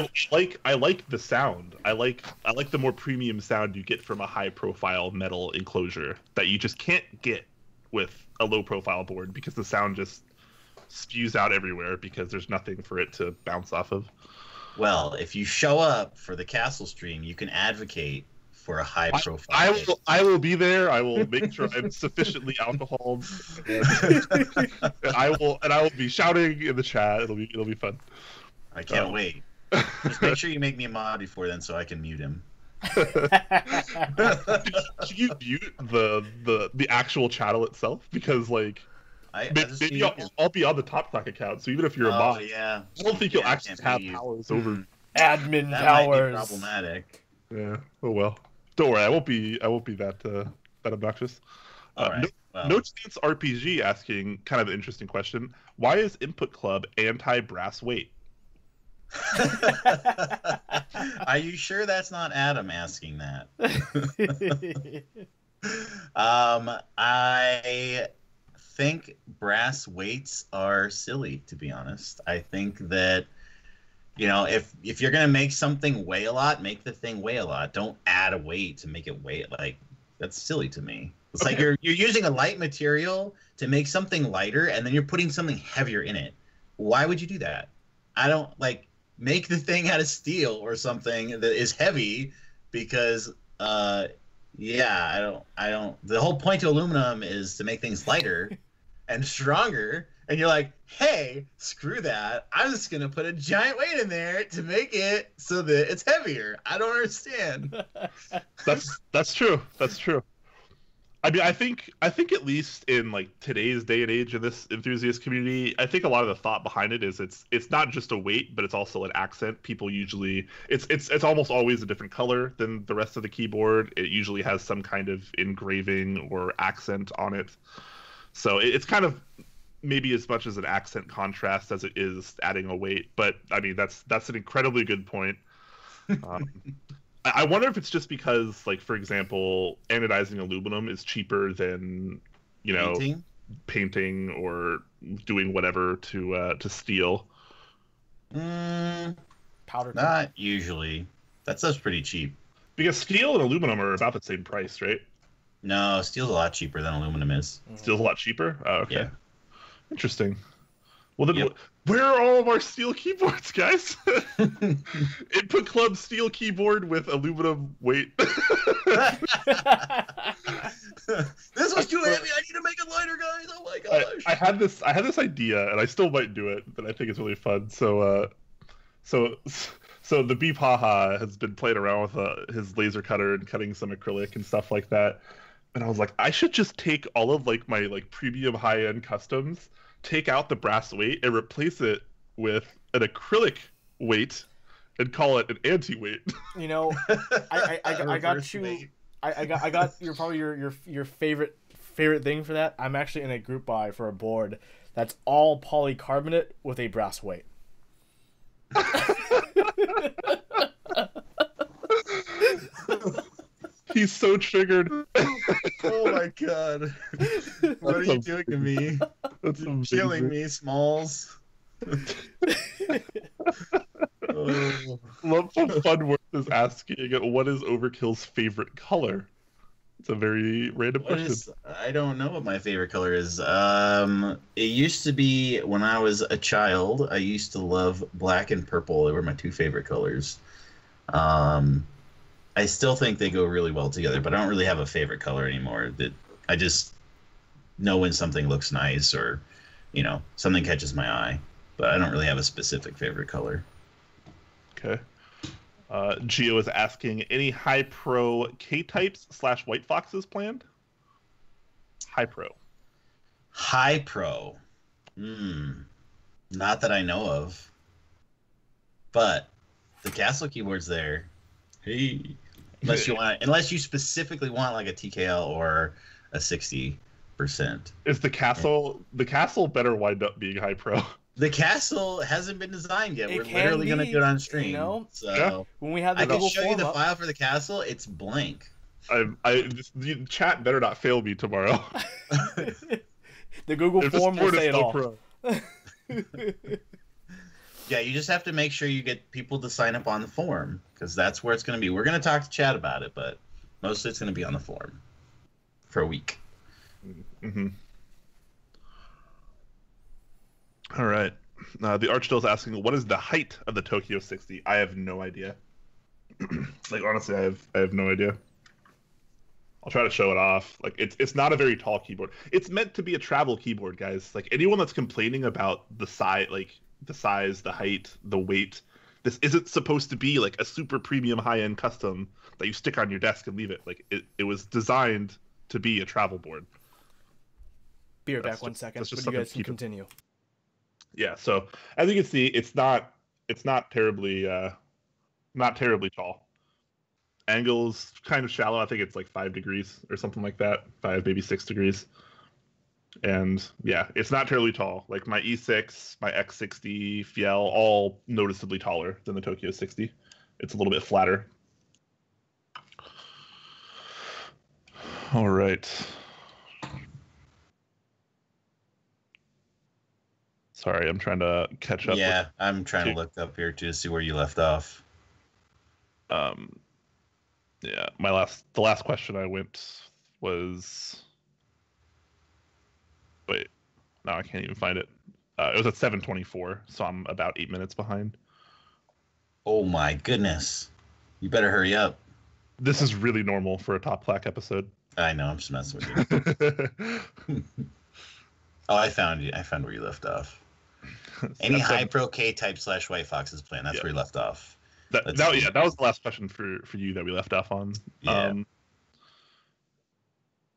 I like the sound. I like the more premium sound you get from a high profile metal enclosure that you just can't get with a low profile board because the sound just spews out everywhere because there's nothing for it to bounce off of. Well, if you show up for the Castle stream, you can advocate for a high profile. I will be there. I will make sure I'm sufficiently alcoholed. And I will be shouting in the chat. It'll be fun. I can't wait. Just make sure you make me a mod before then so I can mute him. Should you mute the actual channel itself? Because like maybe I'll be on the Top Clack account, so even if you're a mod, yeah. I don't think you'll actually have powers over admin that powers. might be problematic. Yeah. Oh well. Don't worry. I won't be that obnoxious. Right. No Chance RPG asking kind of an interesting question. Why is Input Club anti brass weight? Are you sure that's not Adam asking that? I think brass weights are silly, to be honest. I think that, if you're gonna make something weigh a lot, make the thing weigh a lot. Don't add a weight to make it weigh. Like, that's silly to me. It's like you're using a light material to make something lighter, and then you're putting something heavier in it. Why would you do that? I don't make the thing out of steel or something that is heavy, because I don't. The whole point to aluminum is to make things lighter and stronger. And you're like, hey, screw that. I'm just going to put a giant weight in there to make it so that it's heavier. I don't understand. That's true. That's true. I mean, I think at least in like today's day and age in this enthusiast community, I think a lot of the thought behind it is it's not just a weight, but it's also an accent. People usually it's almost always a different color than the rest of the keyboard. It usually has some kind of engraving or accent on it. So it's kind of maybe as much as an accent contrast as it is adding a weight. But I mean, that's an incredibly good point. I wonder if it's just because, like, for example, anodizing aluminum is cheaper than, painting or doing whatever to steel. Powder. Not usually. That stuff's pretty cheap. Because steel and aluminum are about the same price, right? No, steel's a lot cheaper than aluminum is. Steel's a lot cheaper? Oh, okay. Yeah. Interesting. Well, then, where are all of our steel keyboards, guys? Input Club steel keyboard with aluminum weight. This was too heavy. I need to make it lighter, guys. Oh my gosh. I had this idea, and I still might do it, but I think it's really fun. So the Beep Haha has been playing around with his laser cutter and cutting some acrylic and stuff like that. And I was like, I should just take all of like my like premium high end customs, take out the brass weight, and replace it with an acrylic weight, and call it an anti-weight. I got you. I got your favorite thing for that. I'm actually in a group buy for a board that's all polycarbonate with a brass weight. He's so triggered. Oh my god. What are you doing to me? You're killing me, Smalls. Love Fun Worth is asking, what is Overkill's favorite color? It's a very random What question. is? I don't know what my favorite color is. It used to be when I was a child. I used to love black and purple. They were my two favorite colors. Um, I still think they go really well together, but I don't really have a favorite color anymore. That I just know when something looks nice or, something catches my eye. But I don't really have a specific favorite color. Okay. Geo is asking, any high pro K types / white foxes planned? High pro. High pro. Not that I know of. But the castle keyboard's there. Hey. Unless you specifically want like a TKL or a 60%. Is the castle better wind up being high pro? The castle hasn't been designed yet. We're It literally can going to be, do it on stream. you know? So Yeah. When we have the I can Google show you form the up, file for the castle. It's blank. The chat better not fail me tomorrow. the Google If this form will board is say it still all. pro. Yeah, you just have to make sure you get people to sign up on the forum because that's where it's going to be. We're going to talk to chat about it, but most of it's going to be on the forum for a week. Mm-hmm. All right. The Archdale's asking, what is the height of the Tokyo 60? I have no idea. Like, honestly, I have no idea. I'll try to show it off. Like, it's not a very tall keyboard. It's meant to be a travel keyboard, guys. Like, anyone that's complaining about the size, the height, the weight, this isn't supposed to be like a super premium high-end custom that you stick on your desk and leave it. Like, it was designed to be a travel board. Be right back 1 second, that's just but you something guys to can keep continue. Yeah, so as you can see, it's not terribly tall. Angle's kind of shallow. I think it's like 5 degrees or something like that. 5, maybe 6 degrees. And yeah, it's not terribly tall. Like my E6, my X60, Fiel, all noticeably taller than the Tokyo 60. It's a little bit flatter. All right. Sorry, I'm trying to catch up. Yeah, I'm trying to look up here to see where you left off. Yeah, the last question I went was. Wait, no, I can't even find it. It was at 7:24, so I'm about 8 minutes behind. Oh my goodness! You better hurry up. This is really normal for a Top Clack episode. I know, I'm just messing with you. Oh, I found you. I found where you left off. Any high pro K type / White Foxes plan. That's where you left off. That was the last question for you that we left off on. Yeah.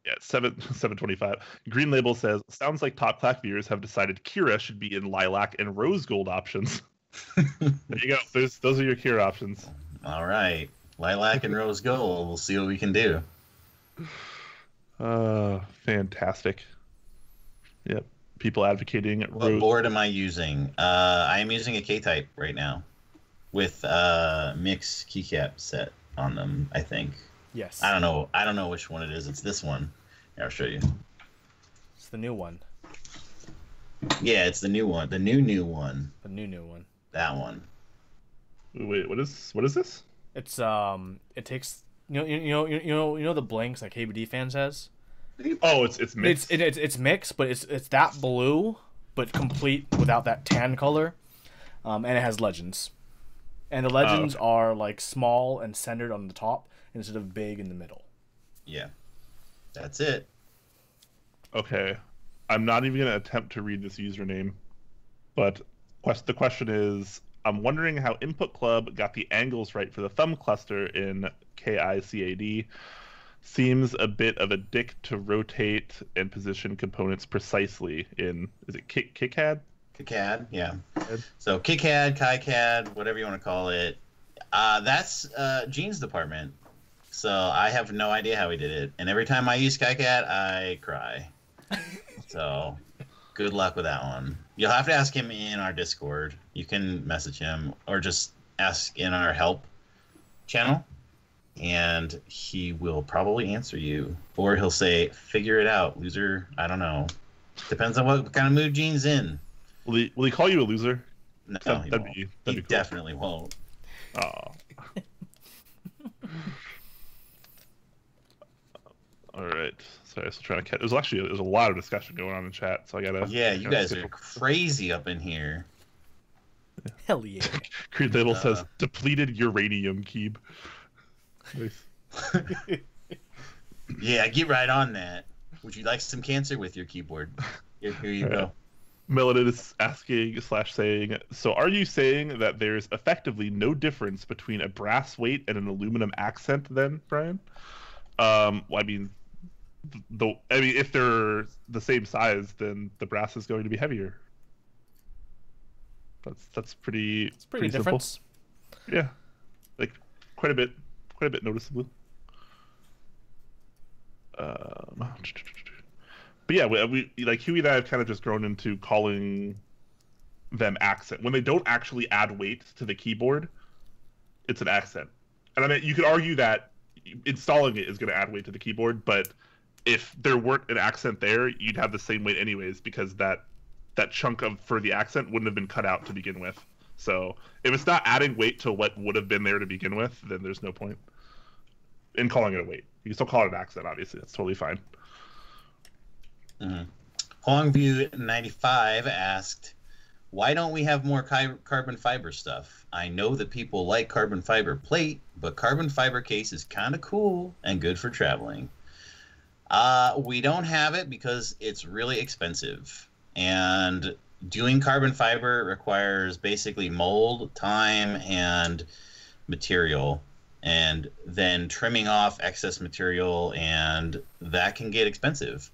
Yeah, 7:25. Green Label says, sounds like Top Clack viewers have decided Kira should be in lilac and rose gold options. There you go. Those are your Kira options. All right. Lilac and rose gold. We'll see what we can do. Fantastic. Yep. People advocating What board am I using? I am using a K-type right now with mixed keycap set on them, I think. Yes. I don't know which one it is. It's this one. Here, I'll show you. It's the new one. Yeah, it's the new one. The new one. The new one. That one. Wait, what is this? It's it takes you know the blanks like KBD fans has. Oh, it's mixed. It's mixed, but it's that blue, but complete without that tan color, and it has legends, and the legends are like small and centered on the top instead of big in the middle. Yeah, that's it. Okay, I'm not even gonna attempt to read this username, but the question is, I'm wondering how Input Club got the angles right for the thumb cluster in KICAD. Seems a bit of a dick to rotate and position components precisely in, is it KiCad? KiCad, yeah. So KiCad, KiCad, whatever you want to call it. That's Gene's department. So I have no idea how he did it. And every time I use KiCad, I cry. So good luck with that one. You'll have to ask him in our Discord. You can message him or just ask in our help channel. And he will probably answer you. Or he'll say, figure it out, loser. I don't know. Depends on what kind of mood Gene's in. Will he call you a loser? No, he that'd won't. be He cool. definitely won't. Oh. All right. Sorry, I was trying to catch. There's a lot of discussion going on in chat, so I gotta. Yeah, you guys are crazy up in here. Hell yeah. Creed Label says depleted uranium cube. Nice. Yeah, get right on that. Would you like some cancer with your keyboard? Here you go. Melanin is asking / saying, so are you saying that there's effectively no difference between a brass weight and an aluminum accent then, Brian? Well, I mean, if they're the same size, then the brass is going to be heavier. That's pretty. It's pretty different. Yeah, like quite a bit noticeable. But yeah, we like Huey and I have kind of just grown into calling them accent. When they don't actually add weight to the keyboard, it's an accent. And I mean, you could argue that installing it is going to add weight to the keyboard, but if there weren't an accent there, you'd have the same weight anyways, because that chunk for the accent wouldn't have been cut out to begin with. So if it's not adding weight to what would have been there to begin with, then there's no point in calling it a weight. You can still call it an accent, obviously. That's totally fine. Hongview95 asked, why don't we have more carbon fiber stuff? I know that people like carbon fiber plate, but carbon fiber case is kind of cool and good for traveling. We don't have it because it's really expensive. And doing carbon fiber requires basically mold, time, and material. And then trimming off excess material, and that can get expensive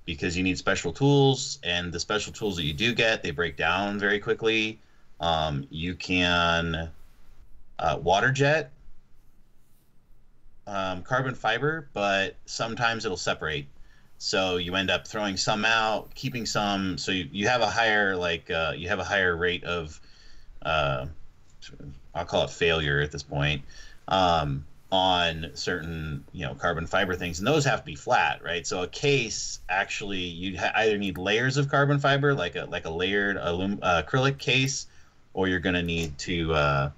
because you need special tools, and the special tools that you do get, they break down very quickly. You can water jet carbon fiber, but sometimes it'll separate. So you end up throwing some out, keeping some. So you have a higher rate of I'll call it failure at this point on certain carbon fiber things, and those have to be flat, right? So a case, actually you either need layers of carbon fiber, like a layered acrylic case, or you're going to need to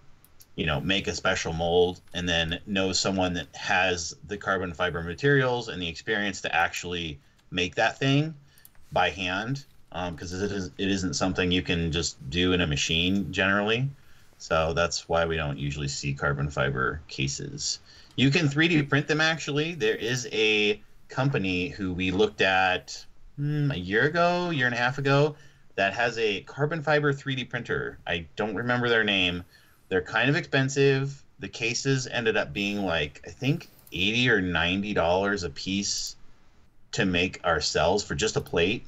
make a special mold, and then know someone that has the carbon fiber materials and the experience to actually make that thing by hand, because it isn't something you can just do in a machine generally. So that's why we don't usually see carbon fiber cases. You can 3D print them, actually. There is a company who we looked at a year and a half ago that has a carbon fiber 3D printer. I don't remember their name. They're kind of expensive. The cases ended up being like, I think, $80 or $90 a piece to make ourselves for just a plate.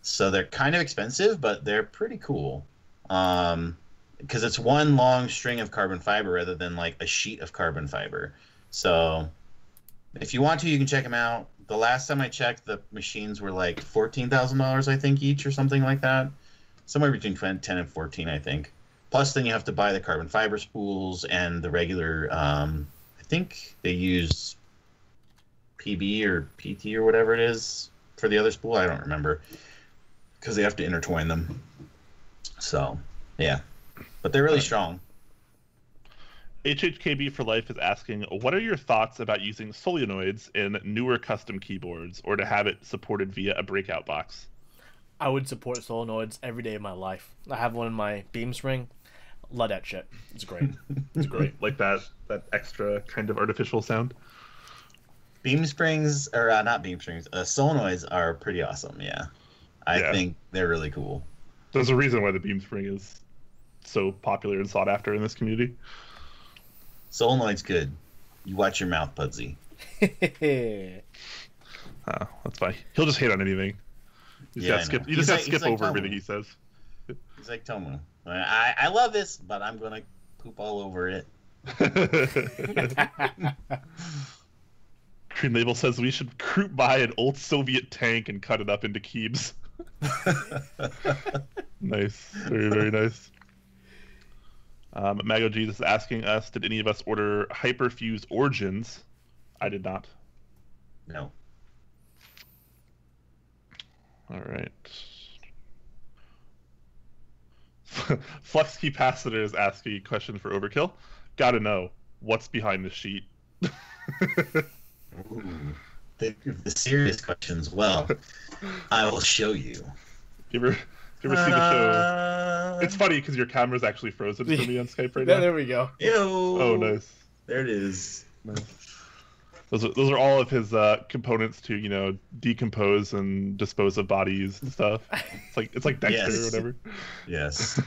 So they're kind of expensive, but they're pretty cool. Because it's one long string of carbon fiber rather than like a sheet of carbon fiber. So if you want to, you can check them out. The last time I checked, the machines were like $14,000, I think, each, or something like that. Somewhere between 10 and 14, I think. Plus, then you have to buy the carbon fiber spools and the regular, I think they use PB or PT or whatever it is for the other spool. I don't remember, because they have to intertwine them. So, yeah. But they're really strong. HHKB for Life is asking, what are your thoughts about using solenoids in newer custom keyboards, or to have it supported via a breakout box? I would support solenoids every day of my life. I have one in my beam spring. Love that shit. It's great. It's great. Like that extra kind of artificial sound. Beam springs, or not beam springs, solenoids are pretty awesome, yeah. I think they're really cool. There's a reason why the beam spring is so popular and sought after in this community. Solenoid's good. You watch your mouth, Pudsey. That's fine. He'll just hate on anything. You just gotta skip over everything he says. He's like Tomu. I love this, but I'm gonna poop all over it. Green Label says we should croup by an old Soviet tank and cut it up into cubes. Nice. Very, very nice. Mago Jesus is asking us, did any of us order Hyperfuse Origins? I did not. No. All right. Flux Capacitor is asking a question for Overkill. Gotta know, what's behind the sheet? the serious questions, well, I will show you. You ever see the show? It's funny because your camera's actually frozen for me on Skype right now. There we go. Ew. Oh, nice. There it is. Nice. Those are all of his components to, you know, decompose and dispose of bodies and stuff. It's like Dexter or whatever. Yes.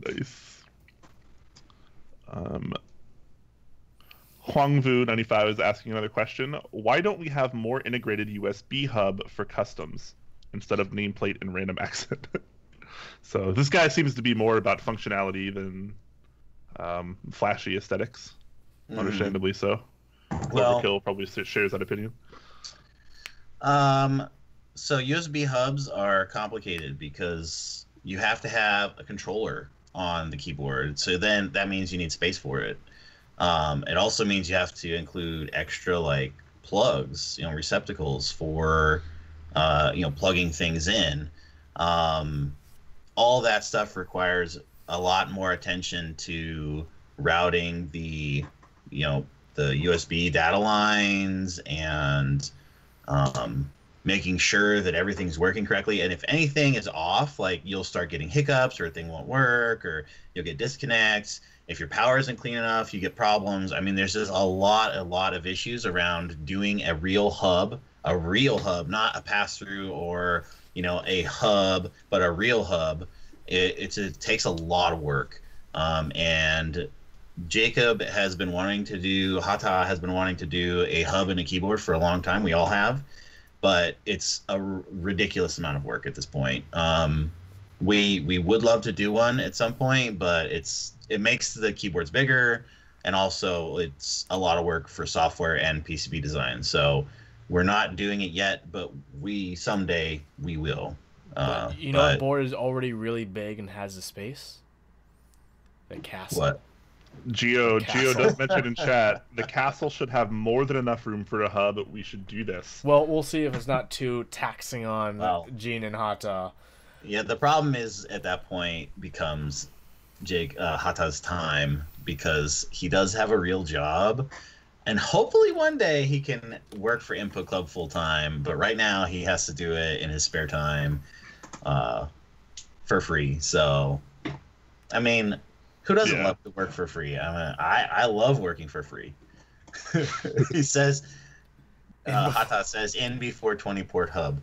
Nice. Huangvu95 is asking another question. Why don't we have more integrated USB hub for customs instead of nameplate and random accent? So this guy seems to be more about functionality than flashy aesthetics. Understandably so. Well, Overkill probably shares that opinion. So USB hubs are complicated because you have to have a controller on the keyboard. So then that means you need space for it. It also means you have to include extra like plugs, you know, receptacles for you know, plugging things in. All that stuff requires a lot more attention to routing the, you know, the USB data lines and making sure that everything's working correctly. And if anything is off, like you'll start getting hiccups or a thing won't work or you'll get disconnects. If your power isn't clean enough, you get problems. I mean, there's just a lot of issues around doing a real hub, not a pass-through or, you know, a hub, but a real hub. It takes a lot of work. And Jacob has been wanting to do, Hata has been wanting to do a hub and a keyboard for a long time. We all have, but it's a ridiculous amount of work at this point. We would love to do one at some point, but it makes the keyboards bigger, and also it's a lot of work for software and PCB design. So we're not doing it yet, but someday we will. You know, the board is already really big and has the space. The castle. What? Geo does mention in chat the castle should have more than enough room for a hub. We should do this. Well, we'll see if it's not too taxing on Gene and Hata. Yeah, the problem is at that point becomes Hata's time, because he does have a real job, and hopefully one day he can work for Input Club full time. But right now he has to do it in his spare time, for free. So, I mean, who doesn't love to work for free? I mean, I love working for free. He says, Hata says, NB420 port hub.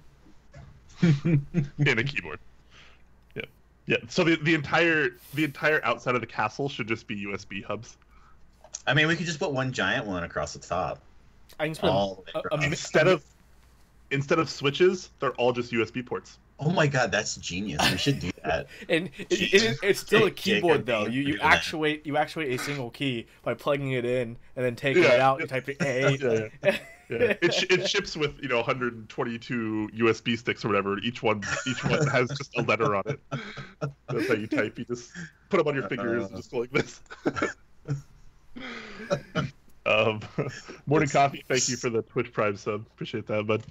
And a keyboard. Yeah. So the entire outside of the castle should just be USB hubs. I mean, we could just put one giant one across the top. I can instead of switches, they're all just USB ports. Oh my god, that's genius! We should do that. And it's still a keyboard though. You actuate a single key by plugging it in and then taking it out. You type A. Yeah. It ships with 122 USB sticks or whatever. Each one has just a letter on it. That's how you type. You just put them on your fingers and just go like this. Morning Coffee, thank you for the Twitch Prime sub. Appreciate that, bud.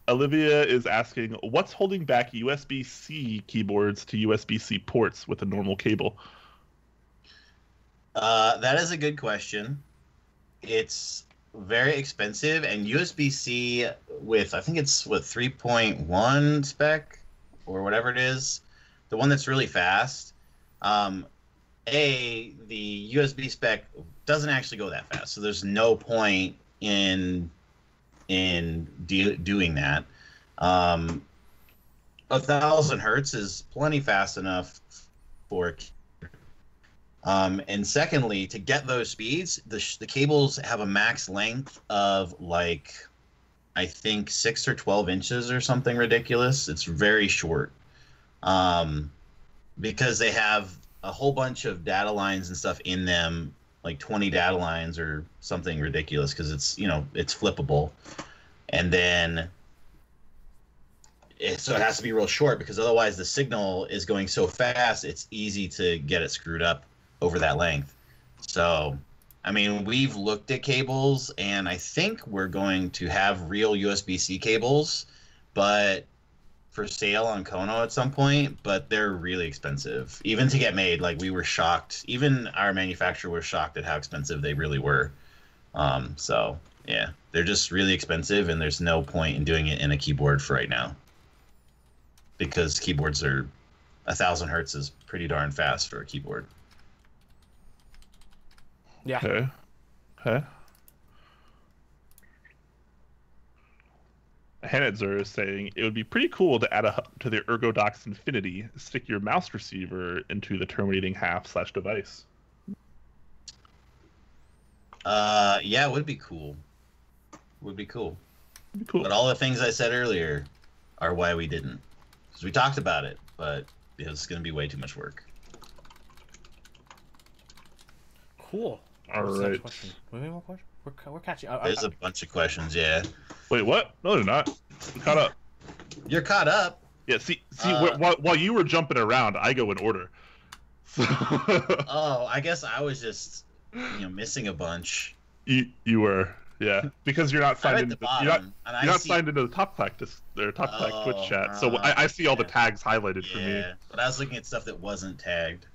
Olivia is asking, what's holding back USB-C keyboards to USB-C ports with a normal cable? That is a good question. It's very expensive, and USB-C with, I think it's 3.1 spec or whatever it is, the one that's really fast. The USB spec doesn't actually go that fast, so there's no point in doing that. 1,000 hertz is plenty fast enough for. And secondly, to get those speeds, the cables have a max length of like, I think 6 or 12 inches or something ridiculous. It's very short, because they have a whole bunch of data lines and stuff in them, like 20 data lines or something ridiculous, because it's it's flippable, and then so it has to be real short, because otherwise the signal is going so fast it's easy to get it screwed up over that length. So, I mean, we've looked at cables, and I think we're going to have real USB-C cables, but for sale on Kono at some point, but they're really expensive. Even to get made, like, we were shocked. Even our manufacturer was shocked at how expensive they really were. So yeah, they're just really expensive, and there's no point in doing it in a keyboard for right now, because keyboards are 1,000 hertz is pretty darn fast for a keyboard. Yeah. Okay. Okay. Hanitzer is saying it would be pretty cool to add a hub to the ErgoDox Infinity, stick your mouse receiver into the terminating half/device. Yeah, it would be cool. Would be cool. It'd be cool. But all the things I said earlier are why we didn't. Because we talked about it, but it was going to be way too much work. Cool. All What's the next right. question? Any more questions? We're catching. There's a bunch of questions, yeah. Wait, what? No, they're not. We caught up. You're caught up. Yeah, see, while you were jumping around, I go in order. So Oh, I guess I was just, missing a bunch. you were, yeah, because you're not I'm signed at into the bottom, and you're I not see. signed into the Top Clack Twitch chat, so Oh, I see all the yeah. tags highlighted for me. Yeah, but I was looking at stuff that wasn't tagged.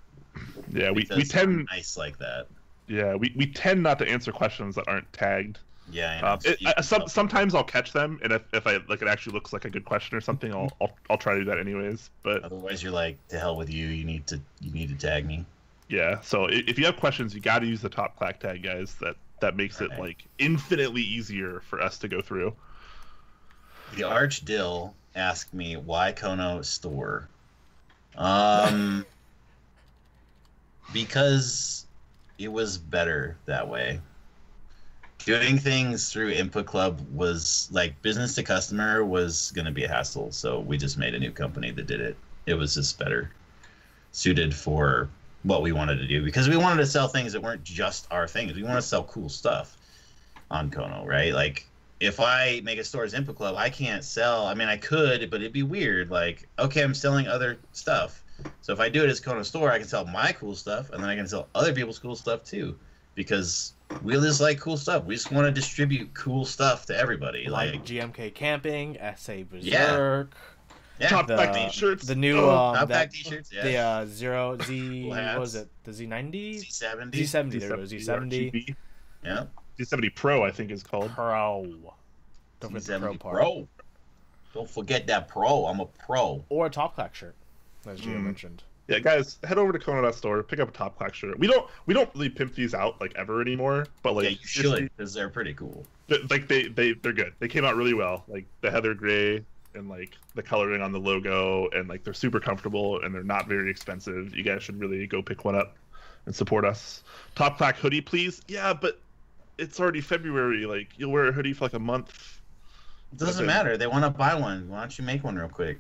Yeah, we because tend I'm nice like that. yeah we tend not to answer questions that aren't tagged. Yeah, I know. Sometimes I'll catch them, and if I like it actually looks like a good question or something, I'll try to do that anyways. But Otherwise, you're like, to hell with you. You need to tag me. yeah, so if you have questions, you got to use the Top Clack tag, guys. That makes it Right. like infinitely easier for us to go through. The Arch Dill asked me why kono.store. Because it was better that way. Doing things through Input Club was like business to customer was going to be a hassle, so we just made a new company that did it. It was just better suited for what we wanted to do, because we wanted to sell things that weren't just our things. We want to sell cool stuff on Kono, right? Like, if I make a store as Input Club, I can't sell. I mean, I could, but it'd be weird. Like, okay, I'm selling other stuff. So if I do it as kono.store, I can sell my cool stuff, and then I can sell other people's cool stuff too, because we just like cool stuff. We just want to distribute cool stuff to everybody. like GMK Camping, SA Berserk. Yeah. Top the, Clack t-shirts. The new Top Clack t-shirts, yeah. the Zero Z Cool what hats. was it? The Z90? Z70. Z70. There we go. Z70 RGB. Yeah. Z70 Pro, I think, is called. Pro. Don't forget the Pro Z70 part. Pro. Don't forget that Pro. I'm a pro. Or a Top Clack shirt, as Gio mentioned. Yeah, guys, head over to kono.store, pick up a Top Clack shirt. We don't really pimp these out like ever anymore, but like Yeah, you should, because they're pretty cool. like they're good. They came out really well. Like the heather gray and like the coloring on the logo, and like they're super comfortable and they're not very expensive. You guys should really go pick one up and support us. Top Clack hoodie, please. Yeah, but it's already February. Like, you'll wear a hoodie for like a month. It doesn't matter. They want to buy one. Why don't you make one real quick?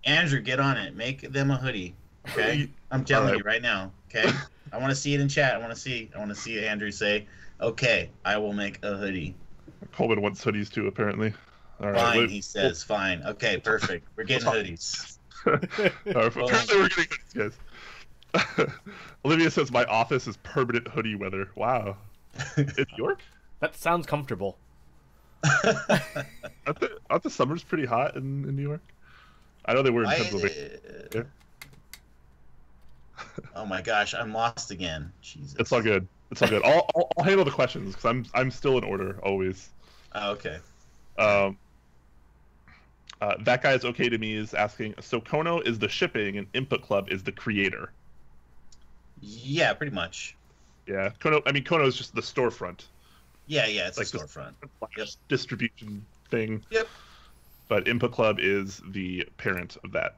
Andrew, get on it. Make them a hoodie. Okay? I'm telling you right now. Okay? I want to see it in chat. I want to see Andrew say, "Okay, I will make a hoodie." Coleman wants hoodies too, apparently. All right, Fine, he says. Fine. Okay, perfect. We're getting hoodies. All right, apparently we're getting hoodies, guys. Olivia says my office is permanent hoodie weather. Wow. In New York? That sounds comfortable. Aren't the summers pretty hot in New York? I know they were in Pennsylvania. Yeah. Oh my gosh, I'm lost again. Jesus. It's all good. It's all good. I'll handle the questions because I'm still in order always. Oh, okay. That guy's okay to me is asking. So Kono is the shipping and Input Club is the creator. Yeah, pretty much. Yeah, Kono is just the storefront. Yeah, it's Like a storefront. Yep. Distribution thing. Yep. But Input Club is the parent of that.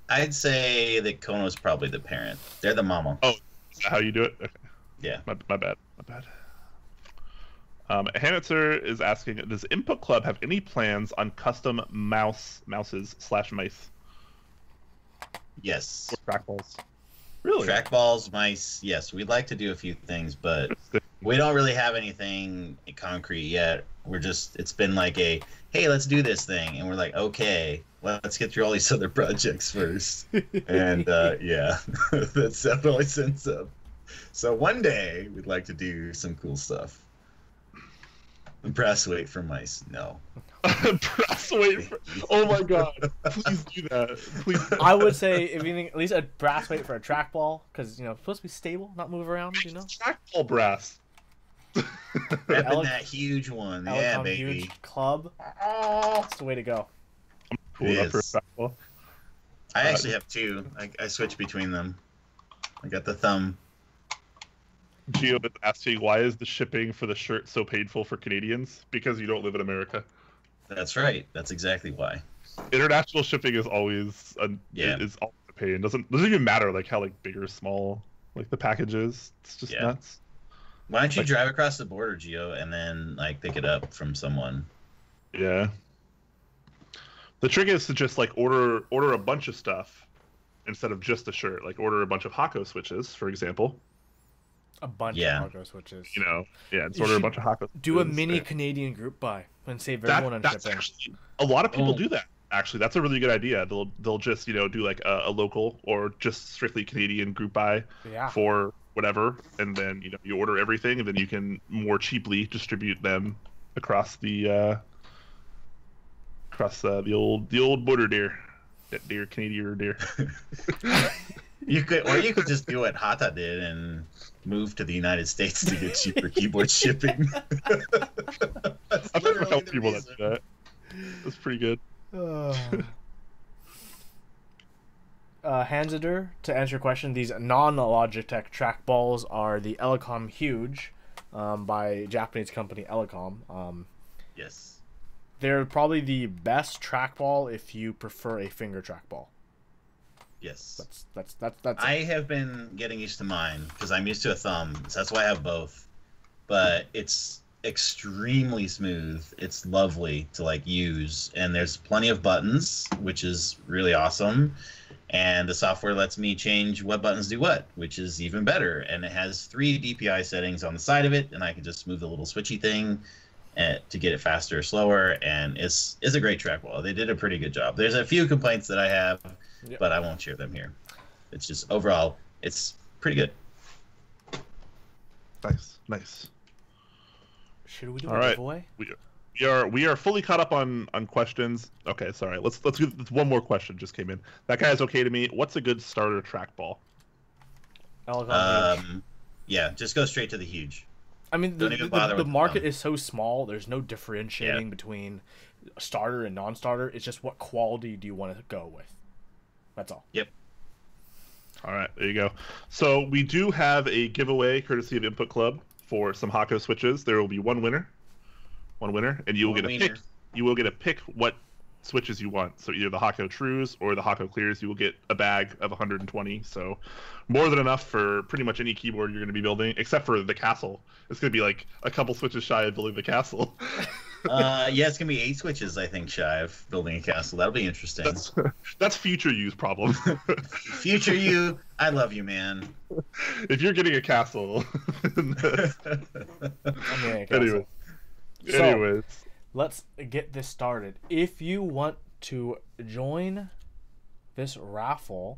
I'd say that Kono's probably the parent. They're the mama. Oh, is that how you do it? Okay. Yeah. My bad. Hanitzer is asking, does Input Club have any plans on custom mouses/mice? Yes. Or trackballs? Really? Trackballs, mice, yes. We'd like to do a few things, but we don't really have anything concrete yet. It's been like hey, let's do this thing. And we're like, okay, let's get through all these other projects first. And yeah, that's definitely since up. So one day we'd like to do some cool stuff. Brass weight for mice. No. Brass weight. Oh my god! Please do that. Please. I would say if anything, at least a brass weight for a trackball, because it's supposed to be stable, not move around. Trackball brass. Repping that huge one. Yeah, baby. Huge club. That's the way to go. I'm cool enough for a trackball. I actually have two. I switch between them. I got the thumb. Gio is asking, why is the shipping for the shirt so painful for Canadians? Because you don't live in America. That's right. That's exactly why. International shipping is always a pain. Doesn't even matter like how big or small like the package is. It's just nuts. Why don't you drive across the border, Gio, and then pick it up from someone? Yeah. The trick is to just order a bunch of stuff instead of just a shirt. Like order a bunch of Hako switches, for example. A bunch of Hako switches. Just order a bunch of Hako switches. Do a mini Canadian group buy and save everyone on shipping. Actually, a lot of people do that. Actually, that's a really good idea. They'll just do like a local or just strictly Canadian group buy for whatever, and then you order everything, and then you can more cheaply distribute them across the old border there. That dear Canadian deer. You could just do what Hata did and move to the United States to get cheaper keyboard shipping. I've never helped people that do that. That's pretty good. Hansider, to answer your question, these non-Logitech trackballs are the Elecom Huge by Japanese company Elecom. Yes. They're probably the best trackball if you prefer a finger trackball. Yes. That's I have been getting used to mine because I'm used to a thumb, so that's why I have both. But it's extremely smooth. It's lovely to use, and there's plenty of buttons, which is really awesome. And the software lets me change what buttons do what, which is even better. And it has 3 DPI settings on the side of it, and I can just move the little switchy thing to get it faster or slower. And it's a great trackball. They did a pretty good job. There's a few complaints that I have, but I won't share them here. It's just overall, it's pretty good. Nice. Should we do a giveaway? We are fully caught up on questions. Okay, sorry. Let's do one more question. Just came in. That guy is okay to me. What's a good starter trackball? Yeah, just go straight to the huge. I mean, the market is so small. There's no differentiating between starter and non-starter. It's just what quality do you want to go with. That's all. Yep. All right, there you go. So we do have a giveaway courtesy of Input Club for some Hako switches. There will be one winner, and you will get to pick what switches you want. So either the Hako Trues or the Hako Clears. You will get a bag of 120. So more than enough for pretty much any keyboard you're going to be building, except for the castle. It's going to be like a couple switches shy of building the castle. It's gonna be 8 switches, I think, shy of building a castle. That'll be interesting. That's future you's problem. Future you, I love you, man. If you're getting a castle. Anyways, let's get this started. If you want to join this raffle,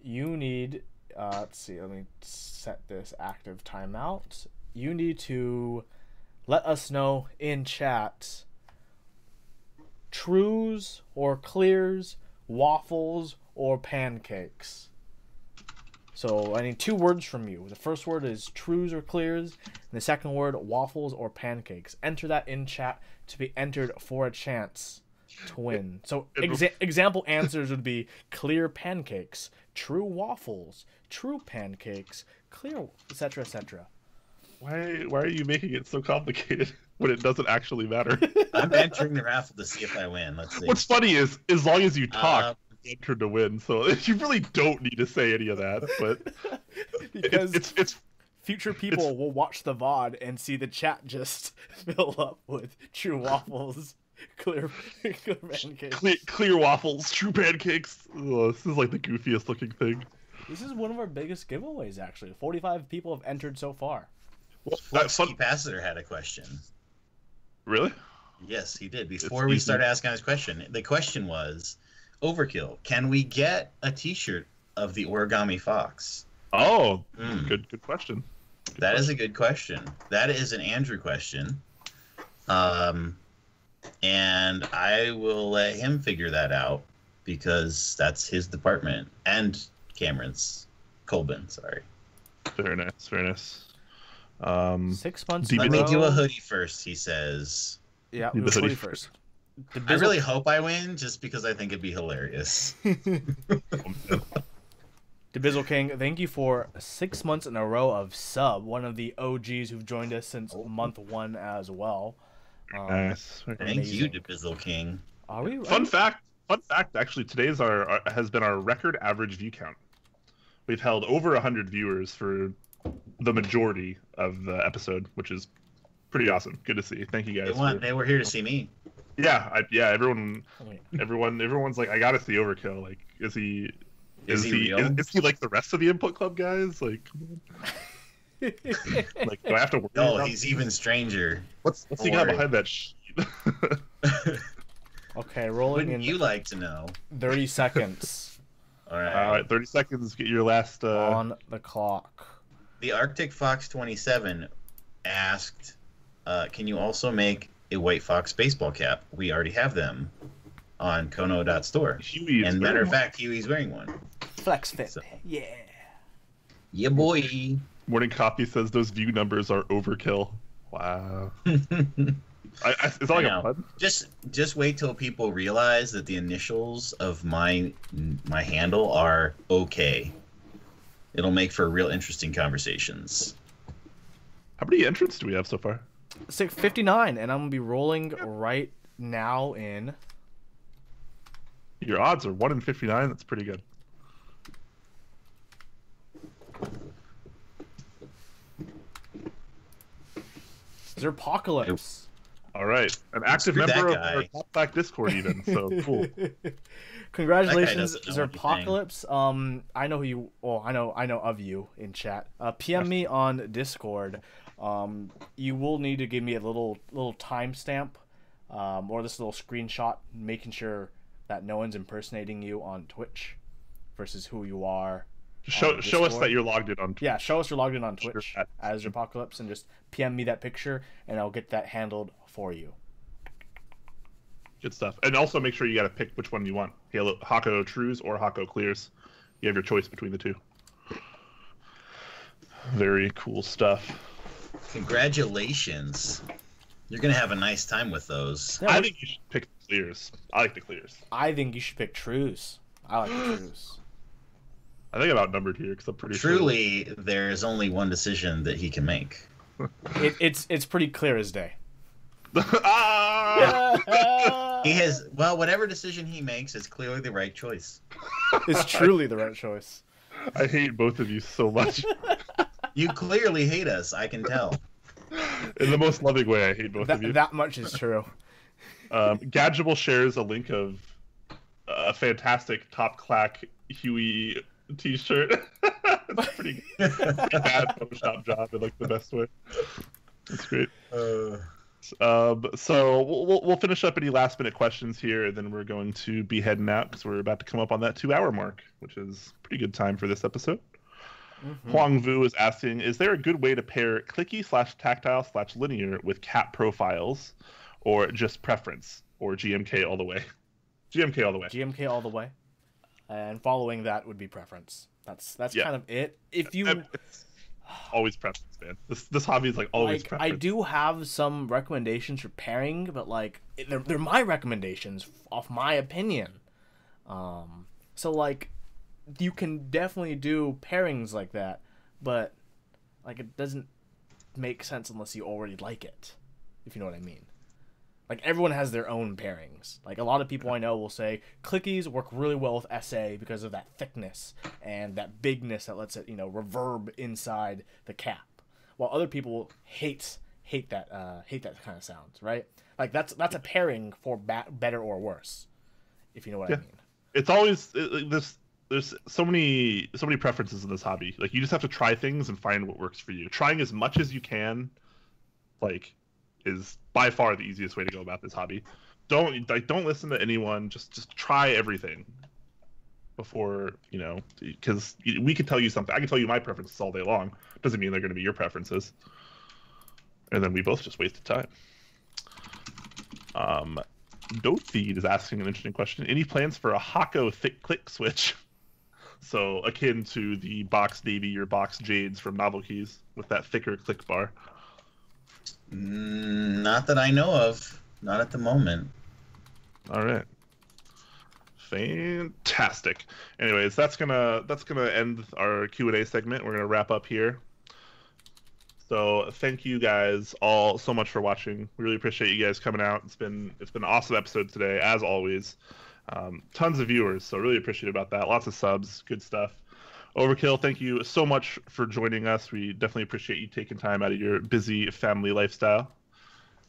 you need. Let's see. Let me set this active timeout. You need to let us know in chat trues or clears, waffles or pancakes. So I need 2 words from you. The first word is trues or clears, and the second word waffles or pancakes. Enter that in chat to be entered for a chance to win. So example answers would be clear pancakes, true waffles, true pancakes, clear, etc., etc. Why are you making it so complicated when it doesn't actually matter? I'm entering the raffle to see if I win. Let's see. What's funny is, as long as you talk, you enter to win. So you really don't need to say any of that. But because it's future people will watch the VOD and see the chat just fill up with true waffles, clear pancakes. Clear waffles, true pancakes. Oh, this is like the goofiest looking thing. This is one of our biggest giveaways, actually. 45 people have entered so far. Capacitor had a question. Really? Yes, he did. Before we started asking his question, the question was, Overkill, can we get a T-shirt of the Origami Fox? Oh, good question. That is a good question. That is an Andrew question. And I will let him figure that out because that's his department and Cameron's. Colbin, sorry. Very nice, very nice. 6 months. Let me do a hoodie first, he says. Yeah, do the hoodie first. I really hope I win just because I think it'd be hilarious. Debizzle King, thank you for 6 months in a row of sub. One of the OGs who've joined us since month 1 as well. Nice. Thank you, Debizzle King. Are we? Fun fact. Actually, today's has been our record average view count. We've held over 100 viewers for the majority of the episode, which is pretty awesome. Good to see. Thank you guys. They were here to see me. Yeah, everyone's like, I gotta see Overkill. Like, is he like the rest of the Input Club guys? Like, come on. Like, do I have to worry? No, he's even stranger. What's he got behind that sheet? Okay, rolling in. You like to know? 30 seconds. All right. All right, 30 seconds. Get your last on the clock. The Arctic Fox 27 asked, "Can you also make a White Fox baseball cap? We already have them on kono.store. And matter of fact, Huey's wearing one. Flex fit. So, yeah. Yeah, boy. Morning Copy says those view numbers are overkill. Wow. It's all like a pun. Just wait till people realize that the initials of my handle are OK. It'll make for real interesting conversations. How many entrants do we have so far? 659, and I'm gonna be rolling right now in. Your odds are 1 in 59. That's pretty good. Zerpocalypse. All right, an active member of our Top Clack Discord, even. So cool. Congratulations, Zerpocalypse. I know who you. Well, I know of you in chat. PM me on Discord. You will need to give me a little timestamp, or this little screenshot, making sure that no one's impersonating you on Twitch, versus who you are. Show us that you're logged in on Twitch. Yeah, show us you're logged in on Twitch as Zerpocalypse, and just PM me that picture, and I'll get that handled for you. Good stuff. And also make sure you got to pick which one you want. Hako Trues or Hako Clears. You have your choice between the two. Very cool stuff. Congratulations. You're going to have a nice time with those. Yeah, I think you should pick the Clears. I like the Clears. I think you should pick Trues. I like the Trues. I think I'm outnumbered here because I'm pretty Truly, sure. There's only one decision that he can make. It's pretty clear as day. He has, well, whatever decision he makes is clearly the right choice. It's truly the right choice. I hate both of you so much. You clearly hate us, I can tell. In the most loving way, I hate both of you. That much is true. Gadgeable shares a link of a fantastic Top Clack Huey t-shirt. It's pretty good. Bad Photoshop job in like the best way. That's great. So we'll finish up any last minute questions here, and then we're going to be heading out because we're about to come up on that 2-hour mark, which is a pretty good time for this episode. Huang Vu is asking, is there a good way to pair clicky/tactile/linear with cap profiles, or just preference, or GMK all the way? GMK all the way. GMK all the way. And following that would be preference. That's kind of it. If you it's always preference, man. This hobby is like always preference. I do have some recommendations for pairing, but like they're my recommendations off my opinion. So like you can definitely do pairings like that, but like it doesn't make sense unless you already like it. If you know what I mean. Like, everyone has their own pairings. Like, a lot of people I know will say, clickies work really well with SA because of that thickness and that bigness that lets it, reverb inside the cap. While other people hate that kind of sounds, right? Like, that's a pairing for better or worse, if you know what I mean. It's always, there's so many preferences in this hobby. Like, you just have to try things and find what works for you. Trying as much as you can, like, is by far the easiest way to go about this hobby. Don't listen to anyone. Just try everything. before, you know, because we could tell you something. I can tell you my preferences all day long. Doesn't mean they're going to be your preferences. And then we both just wasted time. Dothfeed is asking an interesting question. Any plans for a Hako thick click switch? So akin to the Box Navy or Box Jades from Novelkeys with that thicker click bar. Not that I know of. Not at the moment. All right. Fantastic. Anyways, that's gonna end our Q&A segment. We're gonna wrap up here. So thank you guys all so much for watching. We really appreciate you guys coming out. It's been an awesome episode today, as always. Tons of viewers, so really appreciate about that. Lots of subs, good stuff. Overkill, thank you so much for joining us. We definitely appreciate you taking time out of your busy family lifestyle.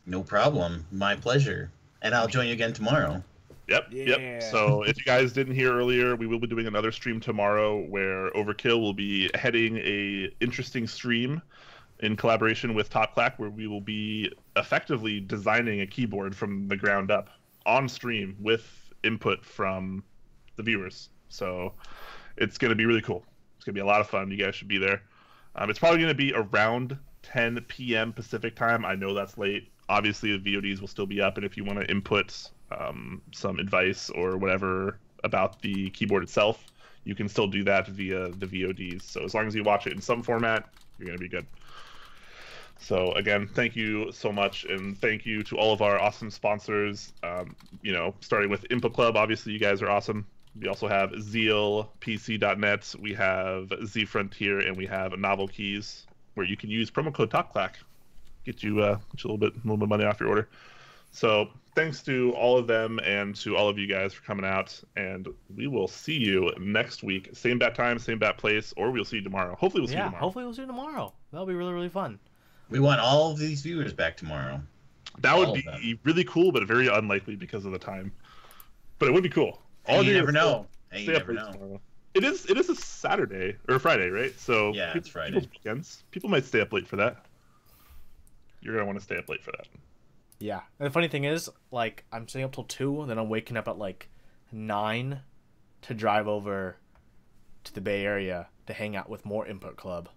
No problem. My pleasure. And I'll join you again tomorrow. Yep. So if you guys didn't hear earlier, we will be doing another stream tomorrow where Overkill will be heading a interesting stream in collaboration with Clack, where we will be effectively designing a keyboard from the ground up on stream with input from the viewers. So it's going to be really cool. It's going to be a lot of fun. You guys should be there. It's probably going to be around 10 p.m. Pacific time. I know that's late. Obviously, the VODs will still be up, and if you want to input some advice or whatever about the keyboard itself, you can still do that via the VODs. So as long as you watch it in some format, you're going to be good. So again, thank you so much, and thank you to all of our awesome sponsors. You know, starting with Input Club, obviously you guys are awesome. We also have ZealPC.net, we have Z Frontier, and we have Novelkeys, where you can use promo code TalkClack, get you a little bit of money off your order. So thanks to all of them and to all of you guys for coming out, and we will see you next week. Same bat time, same bat place, or we'll see you tomorrow. Hopefully we'll see you tomorrow. Hopefully we'll see you tomorrow. That'll be really, really fun. We want all of these viewers back tomorrow. That would be really cool, but very unlikely because of the time. But it would be cool. All you never know. You never know. Tomorrow. It is a Saturday or Friday, right? So yeah, it's Friday. People's weekends. People might stay up late for that. You're gonna want to stay up late for that. Yeah. And the funny thing is, like, I'm staying up till 2, and then I'm waking up at like 9 to drive over to the Bay Area to hang out with more Input Club.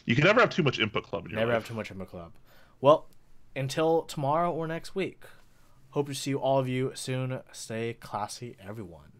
You can never have too much Input Club in your life. Never have too much Input Club. Well, until tomorrow or next week, hope to see all of you soon. Stay classy, everyone.